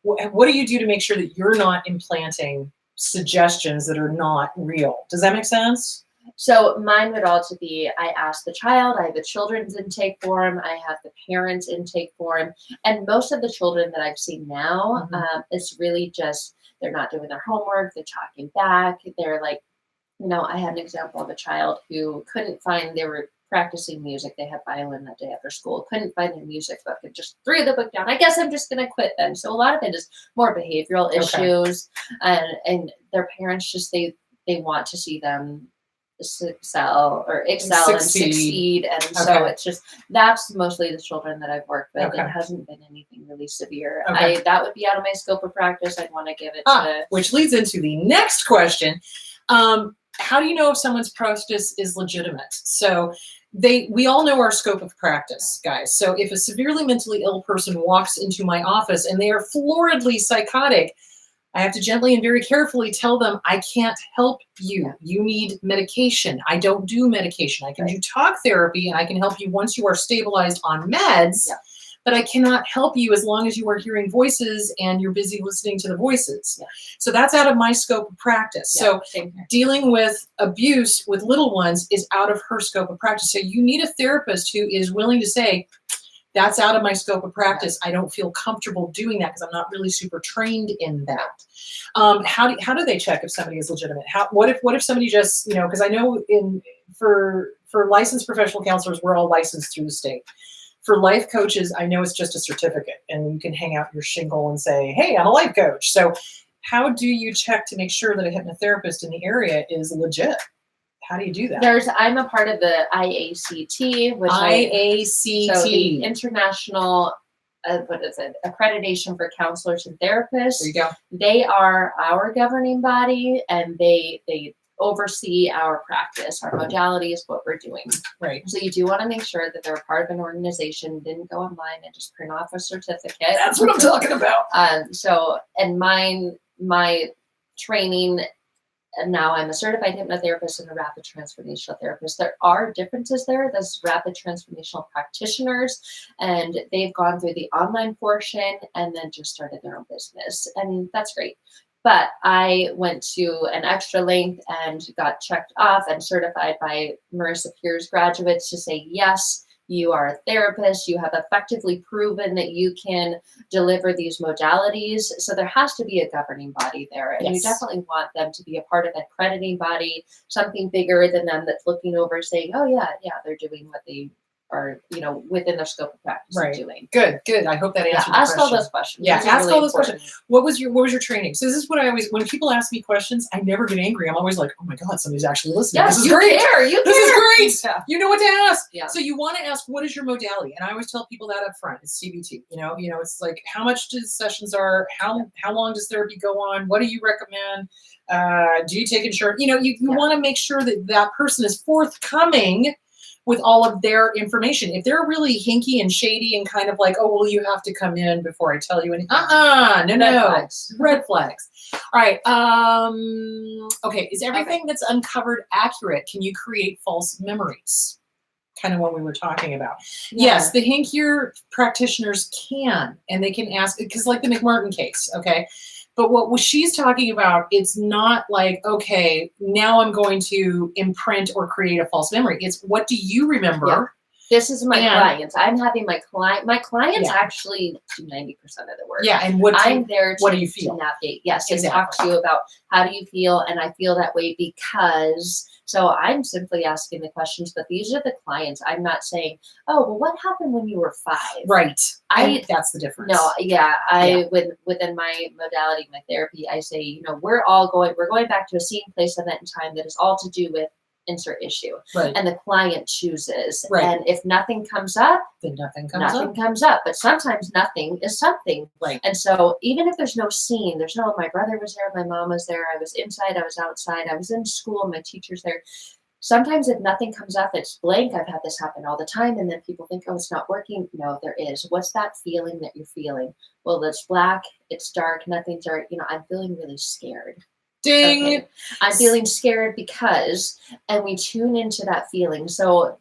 What do you do to make sure that you're not implanting suggestions that are not real? Does that make sense? So mine would also be, I ask the child, I have the children's intake form, I have the parents' intake form, and most of the children that I've seen now, it's really just, they're not doing their homework, they're talking back, they're like, I had an example of a child who they were practicing music. They had violin that day after school, couldn't find their music book and just threw the book down. I guess I'm just going to quit then. So a lot of it is more behavioral issues, and their parents just, they want to see them excel and succeed. And so it's just, that's mostly the children that I've worked with. It hasn't been anything really severe. That would be out of my scope of practice. I'd want to give it to. Which leads into the next question. How do you know if someone's practice is legitimate? So we all know our scope of practice, guys. So if a severely mentally ill person walks into my office and they are floridly psychotic, I have to gently and very carefully tell them, I can't help you. You need medication. I don't do medication. I can do talk therapy, and I can help you once you are stabilized on meds. but I cannot help you as long as you are hearing voices and you're busy listening to the voices. Yeah. So that's out of my scope of practice. Yeah, So same here. dealing with abuse with little ones is out of her scope of practice. So you need a therapist who is willing to say, that's out of my scope of practice. I don't feel comfortable doing that because I'm not really super trained in that. How do they check if somebody is legitimate? What if somebody just, because I know for licensed professional counselors, we're all licensed through the state. For life coaches, I know it's just a certificate and you can hang out your shingle and say, hey, I'm a life coach. So how do you check to make sure that a hypnotherapist in the area is legit? How do you do that? I'm a part of the IACT, which IACT. so the International, Accreditation for Counselors and Therapists. There you go. They are our governing body, and they oversee our practice, our modalities, what we're doing. Right. So you do want to make sure that they're a part of an organization, didn't go online and just print off a certificate. That's what I'm talking about. And my training, and now I'm a certified hypnotherapist and a rapid transformational therapist. There are differences there. There's rapid transformational practitioners, and they've gone through the online portion and then just started their own business. And that's great. But I went to an extra length and got checked off and certified by Marissa Peer's graduates to say, yes, you are a therapist. You have effectively proven that you can deliver these modalities. So there has to be a governing body there. And you definitely want them to be a part of an accrediting body, something bigger than them that's looking over saying, oh, yeah, they're doing what they are, within their scope of practice doing. Good. I hope that answered the ask question. all those questions. Yeah, Those are ask really all those important. questions. What was your training? So this is what I always, when people ask me questions, I never get angry. I'm always like, oh my God, somebody's actually listening. Yes, This is you great. care. This is great. Yeah. You know what to ask. Yeah. So you want to ask, what is your modality? And I always tell people that up front. It's CBT. It's like, how much do sessions are? How long does therapy go on? What do you recommend? Do you take insurance? You want to make sure that that person is forthcoming with all of their information. If they're really hinky and shady and kind of like, oh, well, you have to come in before I tell you anything. No. Red flags. All right. Okay. Is everything that's uncovered accurate? Can you create false memories? Kind of what we were talking about. Yeah. Yes, the hinkier practitioners can, and they can ask, because like the McMartin case, okay? But what she's talking about, it's not like, okay, now I'm going to imprint or create a false memory. It's what do you remember? Yeah. This is my clients. I'm having my clients actually do 90% of the work. Yeah, and I'm there what do you feel? To navigate. Yes, exactly. And talk to you about how do you feel, and I feel that way because. So I'm simply asking the questions, but these are the clients. I'm not saying, oh, well, what happened when you were 5? Right. That's the difference. No, within my modality, my therapy, I say, we're going back to a scene, place, event, and time that is all to do with insert issue. Right. And the client chooses. Right. And if nothing comes up, then nothing comes up. But sometimes nothing is something. Right. And so even if there's no scene, there's no, my brother was there, my mom was there, I was inside, I was outside, I was in school, my teacher's there. Sometimes if nothing comes up, it's blank. I've had this happen all the time. And then people think, oh, it's not working. No, there is. What's that feeling that you're feeling? Well, it's black, it's dark, nothing's dark. I'm feeling really scared. Ding. Okay. I'm feeling scared because, and we tune into that feeling. So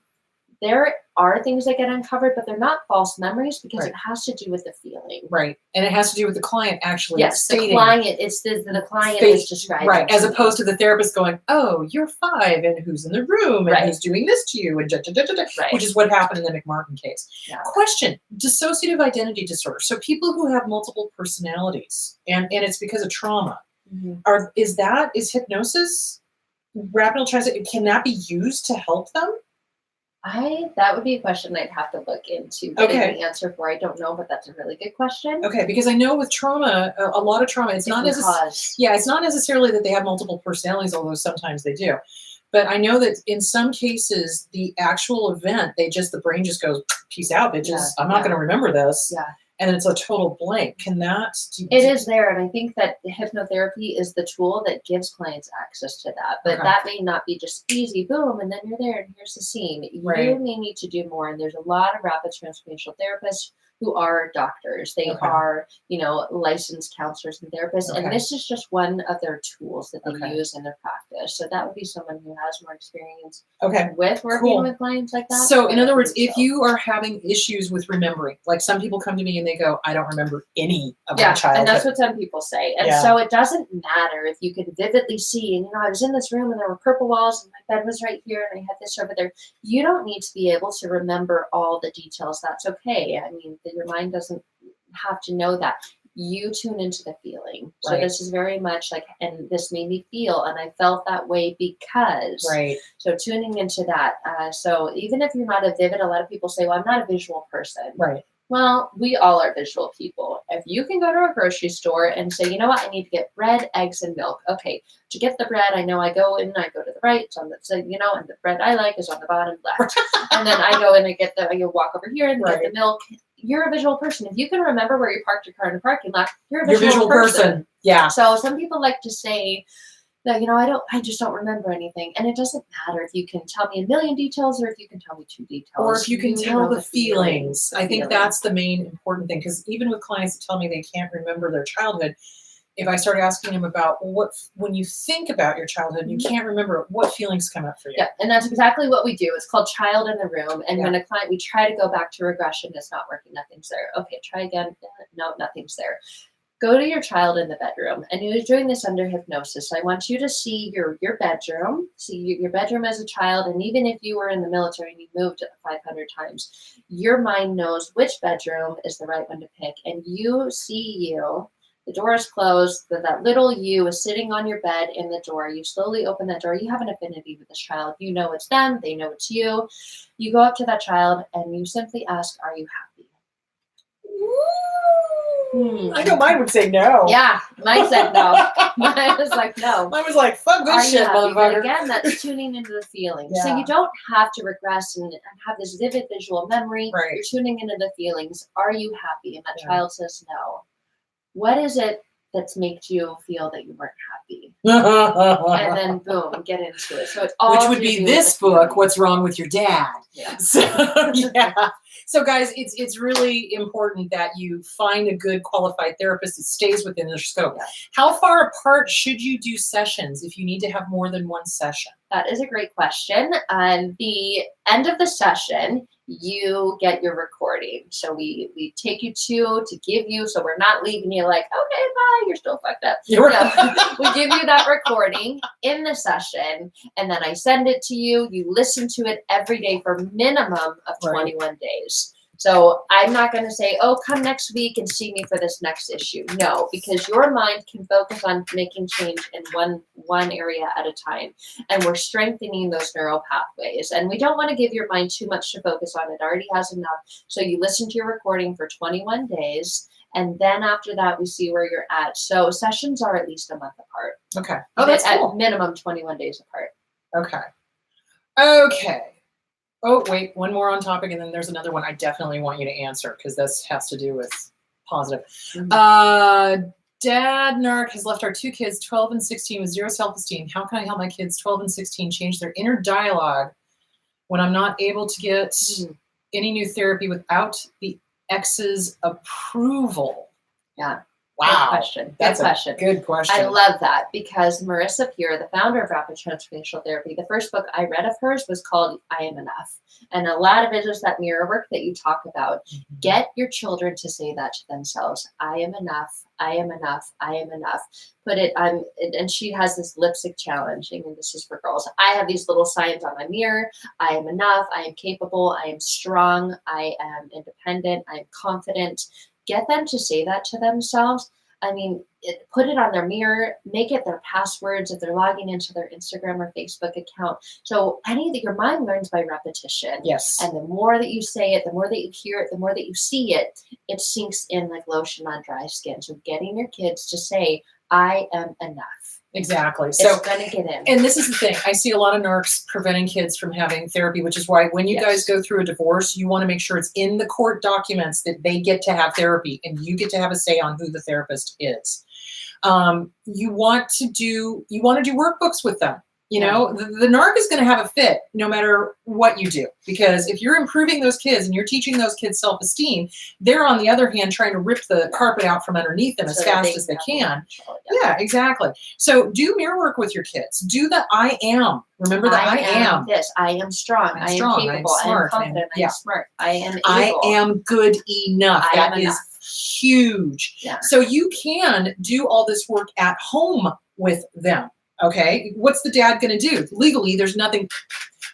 there are things that get uncovered, but they're not false memories because it has to do with the feeling. Right. And it has to do with the client actually stating. The client, it's the client is describing. Right. As opposed to the therapist going, oh, you're 5 and who's in the room and who's doing this to you and which is what happened in the McMartin case. Yeah. Question, dissociative identity disorder. So people who have multiple personalities and it's because of trauma. Mm-hmm. Is hypnosis, rapid transit, can that be used to help them? That would be a question I'd have to look into getting the answer for. I don't know, but that's a really good question. Okay, because I know with trauma, a lot of trauma, it's not necessarily that they have multiple personalities, although sometimes they do. But I know that in some cases, the actual event, the brain just goes, peace out, bitches. I'm not going to remember this. Yeah. And it's a total blank. Can that? It is there. And I think that hypnotherapy is the tool that gives clients access to that. But that may not be just easy, boom, and then you're there and here's the scene. You may need to do more. And there's a lot of rapid transformational therapists who are doctors. They Okay. are, licensed counselors and therapists. Okay. And this is just one of their tools that they Okay. use in their practice. So that would be someone who has more experience Okay. with working Cool. with clients like that. So in but I other words, think if so. you are having issues with remembering, like some people come to me and they go, I don't remember any of my Yeah, childhood. and that's what some people say. And Yeah. so it doesn't matter if you can vividly see, and I was in this room and there were purple walls and my bed was right here and I had this over there. You don't need to be able to remember all the details. That's okay. I mean, your mind doesn't have to know that. You tune into the feeling. So Right. this is very much like, and this made me feel, and I felt that way because. Right. So tuning into that. So even if you're not a vivid, a lot of people say, well, I'm not a visual person. Right. Well, we all are visual people. If you can go to a grocery store and say, you know what, I need to get bread, eggs, and milk. Okay, to get the bread, I know I go in, I go to the right, it's on the, so, and the bread I like is on the bottom left. And then I go in and I walk over here and Right. get the milk. You're a visual person. If you can remember where you parked your car in the parking lot, you're a You're a visual visual person. Yeah. So some people like to say, that, I just don't remember anything. And it doesn't matter if you can tell me a million details or if you can tell me 2 details. Or if you can tell know the feelings. I think feeling. that's the main important thing. Because even with clients that tell me they can't remember their childhood, if I start asking them about when you think about your childhood, you can't remember what feelings come up for you. Yeah, and that's exactly what we do. It's called child in the room. And Yeah. when a client, we try to go back to regression, it's not working, nothing's there. Okay, try again. No, nothing's there. Go to your child in the bedroom, and you're doing this under hypnosis. I want you to see your bedroom, see your bedroom as a child, and even if you were in the military and you moved 500 times, your mind knows which bedroom is the right one to pick, and you see you. The door is closed, that little you is sitting on your bed in the door. You slowly open that door. You have an affinity with this child. You know it's them. They know it's you. You go up to that child, and you simply ask, are you happy? I know mine would say no. Yeah, mine said no. Mine was like, no. Mine was like, fuck Are this you shit, happy? But motherfucker. again, that's tuning into the feelings. So Yeah. you don't have to regress and have this vivid visual memory. Right. You're tuning into the feelings. Are you happy? And that Yeah. child says no. What is it that's made you feel that you weren't happy? And then boom, get into it. So it's all Which would to be do this with the book, feelings. What's Wrong with Your Dad? Yeah. So, yeah. So guys, it's really important that you find a good qualified therapist that stays within their scope. Yeah. How far apart should you do sessions if you need to have more than one session? That is a great question. The end of the session, you get your recording. So we take you to give you, so we're not leaving you like, okay, bye, you're still fucked up. You're No, we give you that recording in the session, and then I send it to you. You listen to it every day for a minimum of Right. 21 days. So I'm not going to say, oh, come next week and see me for this next issue. No, because your mind can focus on making change in one area at a time. And we're strengthening those neural pathways. And we don't want to give your mind too much to focus on. It already has enough. So you listen to your recording for 21 days. And then after that, we see where you're at. So sessions are at least a month apart. Okay. Oh, that's at cool. minimum 21 days apart. Okay. Okay. Oh, wait, one more on topic, and then there's another one I definitely want you to answer because this has to do with positive. Mhm. Dad Narc has left our 2 kids, 12 and 16, with 0 self-esteem. How can I help my kids, 12 and 16, change their inner dialogue when I'm not able to get any new therapy without the ex's approval? Yeah. Wow. Good question. That's Good question. a good question. I love that because Marissa Peer, the founder of Rapid Transformational Therapy, the first book I read of hers was called I Am Enough. And a lot of it is that mirror work that you talk about. Mhm. Get your children to say that to themselves. I am enough. I am enough. I am enough. Put it on, and she has this lipstick challenge. I mean, this is for girls. I have these little signs on my mirror. I am enough. I am capable. I am strong. I am independent. I am confident. Get them to say that to themselves. I mean, put it on their mirror, make it their passwords if they're logging into their Instagram or Facebook account. So your mind learns by repetition. Yes. And the more that you say it, the more that you hear it, the more that you see it, it sinks in like lotion on dry skin. So getting your kids to say, I am enough. Exactly. So it's going to get in. And this is the thing. I see a lot of narcs preventing kids from having therapy, which is why when you guys go through a divorce, you want to make sure it's in the court documents that they get to have therapy and you get to have a say on who the therapist is. You want to do workbooks with them. You know, the narc is going to have a fit no matter what you do, because if you're improving those kids and you're teaching those kids self-esteem, they're on the other hand trying to rip the carpet out from underneath them as fast as they can. Yeah, exactly. So do mirror work with your kids. Do the I am. Remember the I am. This. I am strong. I am capable. I am confident. I am smart. I am able. I am good enough. That is huge. Yeah. So you can do all this work at home with them. Okay, what's the dad going to do? Legally, there's nothing,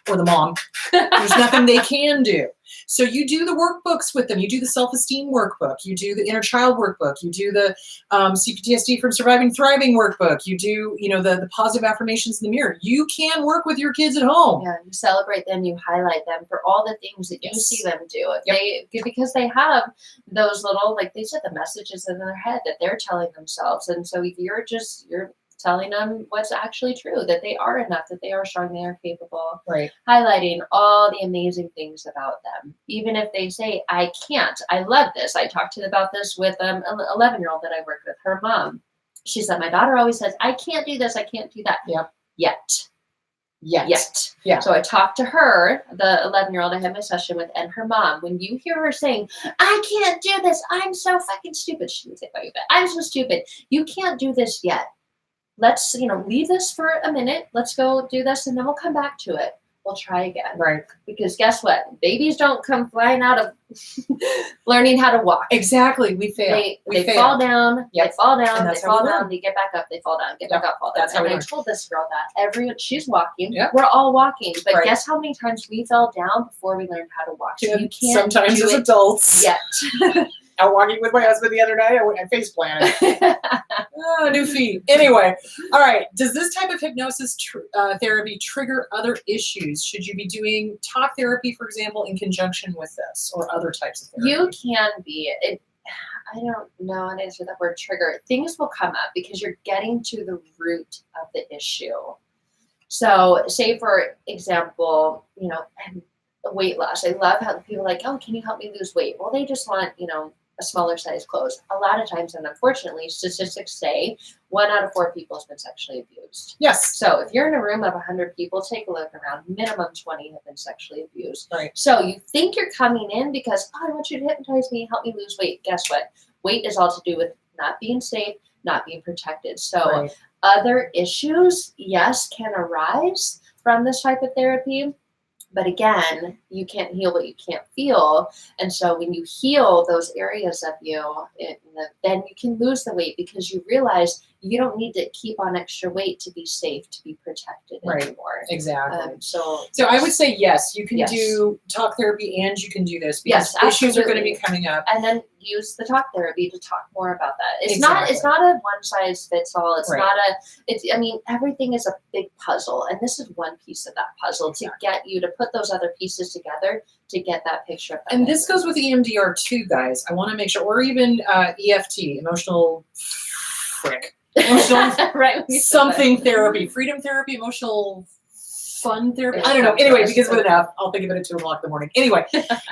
or the mom, there's nothing they can do. So you do the workbooks with them. You do the self-esteem workbook. You do the inner child workbook. You do the CPTSD from Surviving Thriving workbook. You do, you know, the positive affirmations in the mirror. You can work with your kids at home. Yeah, you celebrate them. You highlight them for all the things that you see them do. Because they have those little, like they said, the messages in their head that they're telling themselves. And so you're telling them what's actually true, that they are enough, that they are strong, they are capable. Right. Highlighting all the amazing things about them. Even if they say, I can't. I love this. I talked to them about this with an 11-year-old that I work with, her mom. She said, my daughter always says, I can't do this. I can't do that. Yep. Yet. Yeah. So I talked to her, the 11-year-old I had my session with, and her mom. When you hear her saying, I can't do this. I'm so fucking stupid. She didn't say fucking, but I'm so stupid. You can't do this yet. Let's, leave this for a minute. Let's go do this, and then we'll come back to it. We'll try again. Right. Because guess what? Babies don't come flying out of learning how to walk. Exactly. We fail. They fall down. Yep. They fall down. And They fall down. They get back up. They fall down. Get back up. Fall down. That's how and we I told this girl that she's walking. Yep. We're all walking. But Right. guess how many times we fell down before we learned how to walk? So you can't sometimes do as it adults. yet. Out walking with my husband the other night, I face planted. New feet. Anyway, all right. Does this type of hypnosis therapy trigger other issues? Should you be doing talk therapy, for example, in conjunction with this, or other types of therapy? You can be. I don't know how to answer that word trigger. Things will come up because you're getting to the root of the issue. So, say for example, weight loss. I love how people are like, oh, can you help me lose weight? Well, they just want, a smaller size clothes. A lot of times, and unfortunately, statistics say 1 out of 4 people has been sexually abused. Yes. So if you're in a room of 100 people, take a look around. Minimum 20 have been sexually abused. Right. So you think you're coming in because, I want you to hypnotize me, help me lose weight. Guess what? Weight is all to do with not being safe, not being protected. So other issues, yes, can arise from this type of therapy. But again, you can't heal what you can't feel. And so when you heal those areas of you, then you can lose the weight because you realize you don't need to keep on extra weight to be safe, to be protected anymore. Exactly. So I would say yes, you can do talk therapy and you can do this because issues are going to be coming up. And then use the talk therapy to talk more about that. It's Exactly. not a one size fits all. It's Right. not everything is a big puzzle. And this is one piece of that puzzle to get you to put those other pieces together to get that picture of that. And this goes with EMDR too, guys. I want to make sure, or even EFT, emotional something therapy, freedom therapy, emotional fun therapy. I don't know. Anyway, because with an F, I'll think of it at 2:00 in the morning. Anyway,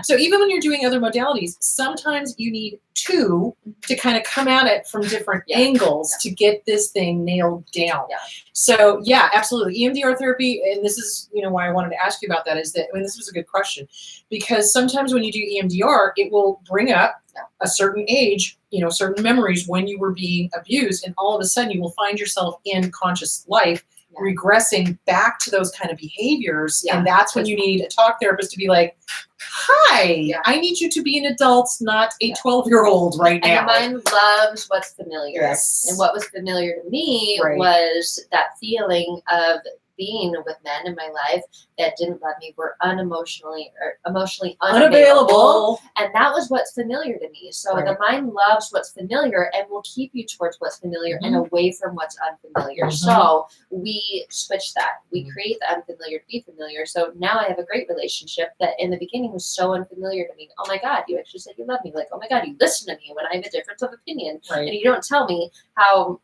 so even when you're doing other modalities, sometimes you need two to kind of come at it from different angles to get this thing nailed down. Yeah. So yeah, absolutely. EMDR therapy, and this is, why I wanted to ask you about that is that, this was a good question, because sometimes when you do EMDR, it will bring up a certain age, certain memories when you were being abused, and all of a sudden you will find yourself in conscious life regressing back to those kind of behaviors. Yeah. And that's when you need a talk therapist to be like, hi, I need you to be an adult, not a 12-year-old right now. And the mind loves what's familiar. Yes. And what was familiar to me was that feeling of being with men in my life that didn't love me, were emotionally unavailable. And that was what's familiar to me. So the mind loves what's familiar and will keep you towards what's familiar and away from what's unfamiliar. So we switch that. We create the unfamiliar to be familiar. So now I have a great relationship that in the beginning was so unfamiliar to me. Oh my God, you actually said you love me. Like, oh my God, you listen to me when I have a difference of opinion. And you don't tell me how,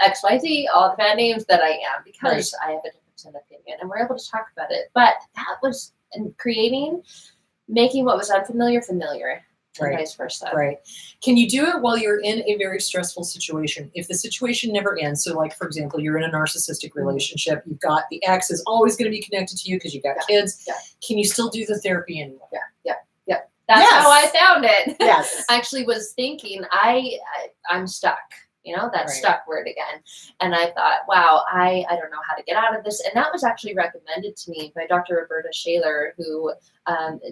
XYZ, all the bad names that I am, because I have a difference in opinion, and we're able to talk about it. But that was making what was unfamiliar familiar. and Right. vice versa. Right. Can you do it while you're in a very stressful situation? If the situation never ends, so like, for example, you're in a narcissistic relationship, you've got the ex is always going to be connected to you because you've got kids. Yeah. Can you still do the therapy anyway? Yeah. That's how I found it. Yes. I actually was thinking I'm stuck. You know, that Right. stuck word again. And I thought, wow, I don't know how to get out of this. And that was actually recommended to me by Dr. Roberta Shaler, who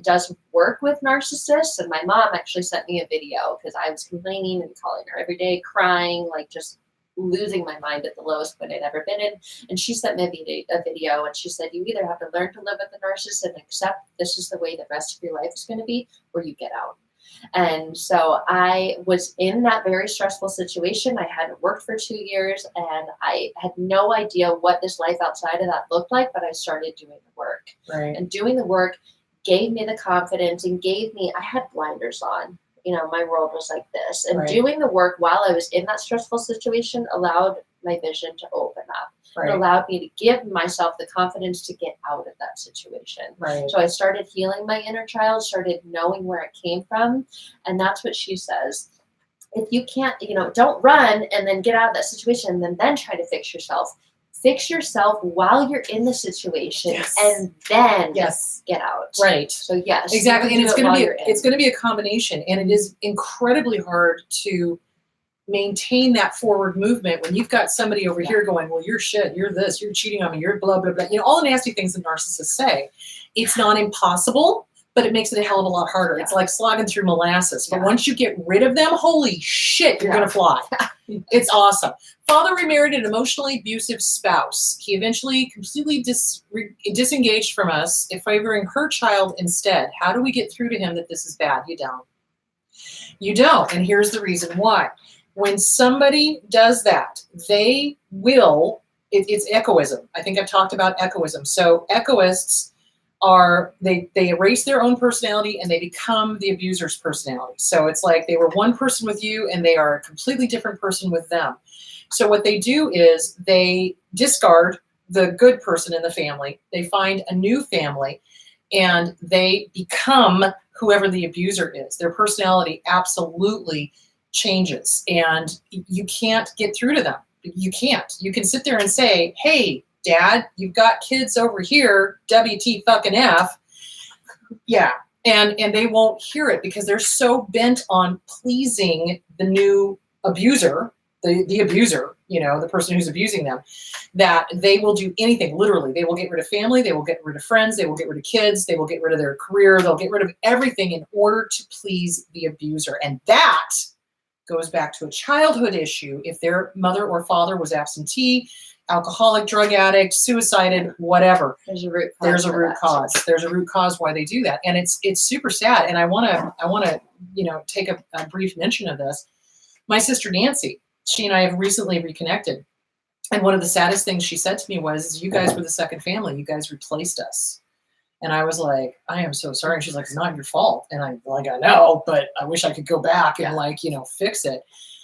does work with narcissists. And my mom actually sent me a video because I was complaining and calling her every day, crying, like just losing my mind at the lowest point I'd ever been in. And she sent me a video and she said, you either have to learn to live with the narcissist and accept this is the way the rest of your life is going to be, or you get out. And so I was in that very stressful situation. I hadn't worked for 2 years and I had no idea what this life outside of that looked like, but I started doing the work. Right. And doing the work gave me the confidence and I had blinders on. You know, my world was like this. And Right. doing the work while I was in that stressful situation allowed my vision to open up. Right. It allowed me to give myself the confidence to get out of that situation. Right. So I started healing my inner child, started knowing where it came from. And that's what she says. If you can't, don't run and then get out of that situation and then try to fix yourself. Fix yourself while you're in the situation Yes. and then Yes. get out. Right. So yes. Exactly. you And do it while you're in. it's going to be a combination, and it is incredibly hard to maintain that forward movement when you've got somebody over here going, well, you're shit, you're this, you're cheating on me, you're blah, blah, blah. All the nasty things that narcissists say. It's not impossible, but it makes it a hell of a lot harder. Yeah. It's like slogging through molasses. But Yeah. once you get rid of them, holy shit, you're Yeah. going to fly. It's awesome. Father remarried an emotionally abusive spouse. He eventually completely disengaged from us, favoring her child instead. How do we get through to him that this is bad? You don't. You don't. And here's the reason why. When somebody does that, they will, it's egoism. I think I've talked about egoism. So egoists are, they erase their own personality and they become the abuser's personality. So it's like they were one person with you and they are a completely different person with them. So what they do is they discard the good person in the family. They find a new family and they become whoever the abuser is. Their personality absolutely changes and you can't get through to them. You can't. You can sit there and say, hey, Dad, you've got kids over here, WT fucking F. Yeah. And they won't hear it because they're so bent on pleasing the new abuser, the abuser, the person who's abusing them, that they will do anything. Literally, they will get rid of family, they will get rid of friends, they will get rid of kids, they will get rid of their career, they'll get rid of everything in order to please the abuser. And that goes back to a childhood issue. If their mother or father was absentee, alcoholic, drug addict, suicided, whatever. There's a root cause. There's a root cause. There's a root cause why they do that. And it's super sad. And I want to, take a brief mention of this. My sister Nancy, she and I have recently reconnected. And one of the saddest things she said to me was, you guys were the second family. You guys replaced us. And I was like, I am so sorry. And she's like, it's not your fault. And I'm like, I know, but I wish I could go back and fix it.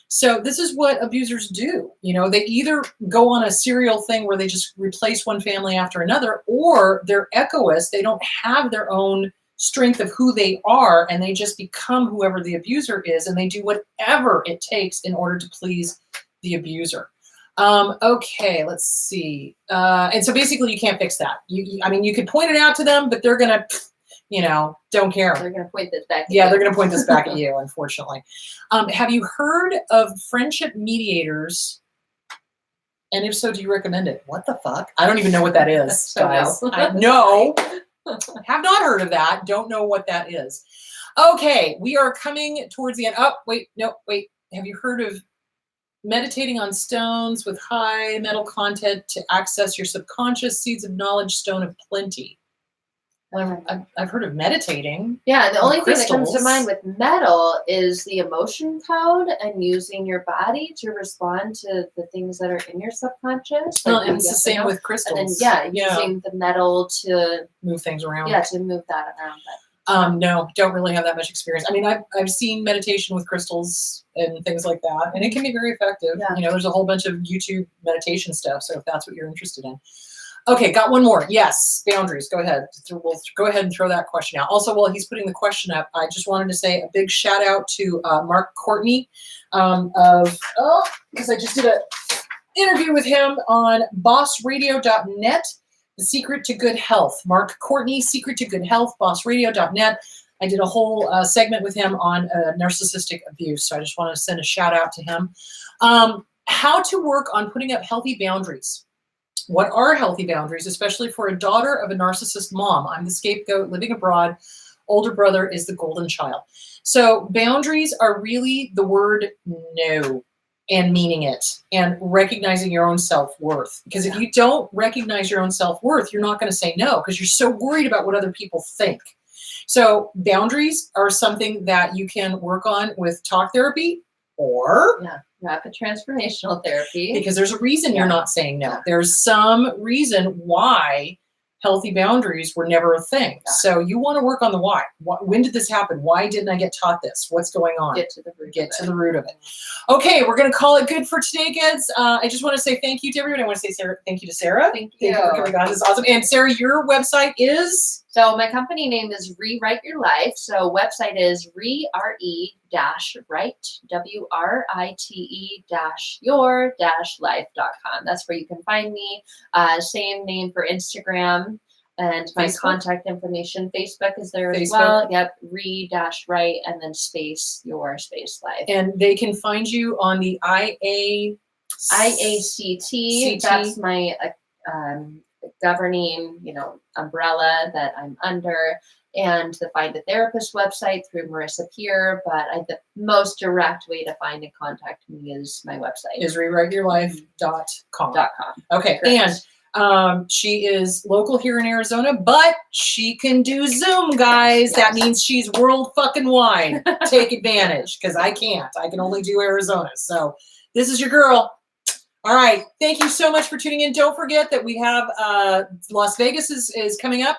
So this is what abusers do. They either go on a serial thing where they just replace one family after another, or they're egoists. They don't have their own strength of who they are, and they just become whoever the abuser is, and they do whatever it takes in order to please the abuser. Okay, let's see. And so basically you can't fix that. You could point it out to them, but they're going to, don't care. They're going to point this back at Yeah, you. they're going to point this back at you, unfortunately. Have you heard of friendship mediators? And if so, do you recommend it? What the fuck? I don't even know what that is, So guys. no. I know. Have not heard of that. Don't know what that is. Okay, we are coming towards the end. Oh, wait. Have you heard of meditating on stones with high metal content to access your subconscious seeds of knowledge, stone of plenty? I've heard of meditating. Yeah, the only thing that comes to crystals. mind with metal is the emotion code and using your body to respond to the things that are in your subconscious. Well, like and it's the yes or same no. with crystals. And then, using the metal to move things around. to move that around. No, don't really have that much experience. I mean, I've seen meditation with crystals and things like that, and it can be very effective. Yeah. There's a whole bunch of YouTube meditation stuff. So if that's what you're interested in. Okay, got one more. Yes, boundaries. Go ahead. We'll go ahead and throw that question out. Also, while he's putting the question up, I just wanted to say a big shout out to Mark Courtney because I just did an interview with him on bossradio.net, The Secret to Good Health. Mark Courtney, Secret to Good Health, bossradio.net. I did a whole segment with him on narcissistic abuse, so I just want to send a shout out to him. How to work on putting up healthy boundaries. What are healthy boundaries, especially for a daughter of a narcissist mom? I'm the scapegoat, living abroad. Older brother is the golden child. So boundaries are really the word no and meaning it and recognizing your own self-worth. Because if you don't recognize your own self-worth, you're not going to say no because you're so worried about what other people think. So boundaries are something that you can work on with talk therapy or rapid transformational therapy. Because there's a reason you're not saying no. There's some reason why healthy boundaries were never a thing. So you want to work on the why. When did this happen? Why didn't I get taught this? What's going on? Get to the root of it. Okay, we're going to call it good for today, kids. I just want to say thank you to everyone. I want to say thank you to Sarah. Thank you. Oh my God, this is awesome. And Sarah, your website is? So my company name is Rewrite Your Life. So website is re-write, WRITE-your-life.com. That's where you can find me. Same name for Instagram and my contact information. Facebook is there as well. Yep, re-write and then space your space life. And they can find you on the IACT. That's my governing, umbrella that I'm under, and the Find a Therapist website through Marissa Peer. But the most direct way to find and contact me is my website. Is rewriteyourlife.com. Okay, Correct. And she is local here in Arizona, but she can do Zoom, guys. Yes. That means she's world fucking wide. Take advantage, because I can't. I can only do Arizona. So this is your girl. All right. Thank you so much for tuning in. Don't forget that we have Las Vegas is coming up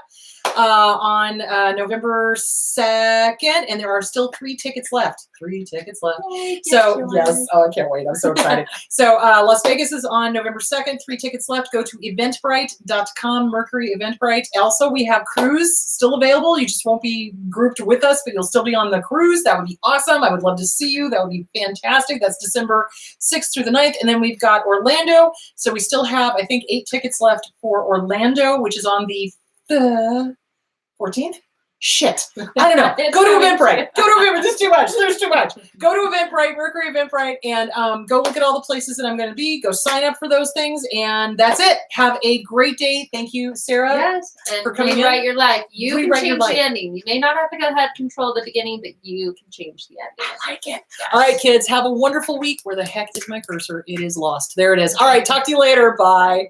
on November 2nd, and there are still 3 tickets left. 3 tickets left. So yes, I can't wait. I'm so excited. So Las Vegas is on November 2nd. 3 tickets left. Go to eventbrite.com, Mercury Eventbrite. Also, we have cruise still available. You just won't be grouped with us, but you'll still be on the cruise. That would be awesome. I would love to see you. That would be fantastic. That's December 6th through the 9th. And then we've got Orlando. So we still have, I think, 8 tickets left for Orlando, which is on the 14th? Shit. I don't know. Go to Eventbrite. Go to Eventbrite. There's too much. There's too much. Go to Eventbrite, Mercury Eventbrite, and go look at all the places that I'm going to be. Go sign up for those things, and that's it. Have a great day. Thank you, Sarah. Yes, and for coming rewrite your life. You Rewrite can your change life. the ending. You may not have to go ahead and control the beginning, but you can change the ending. I like it. Yes. All right, kids. Have a wonderful week. Where the heck is my cursor? It is lost. There it is. All right. Talk to you later. Bye.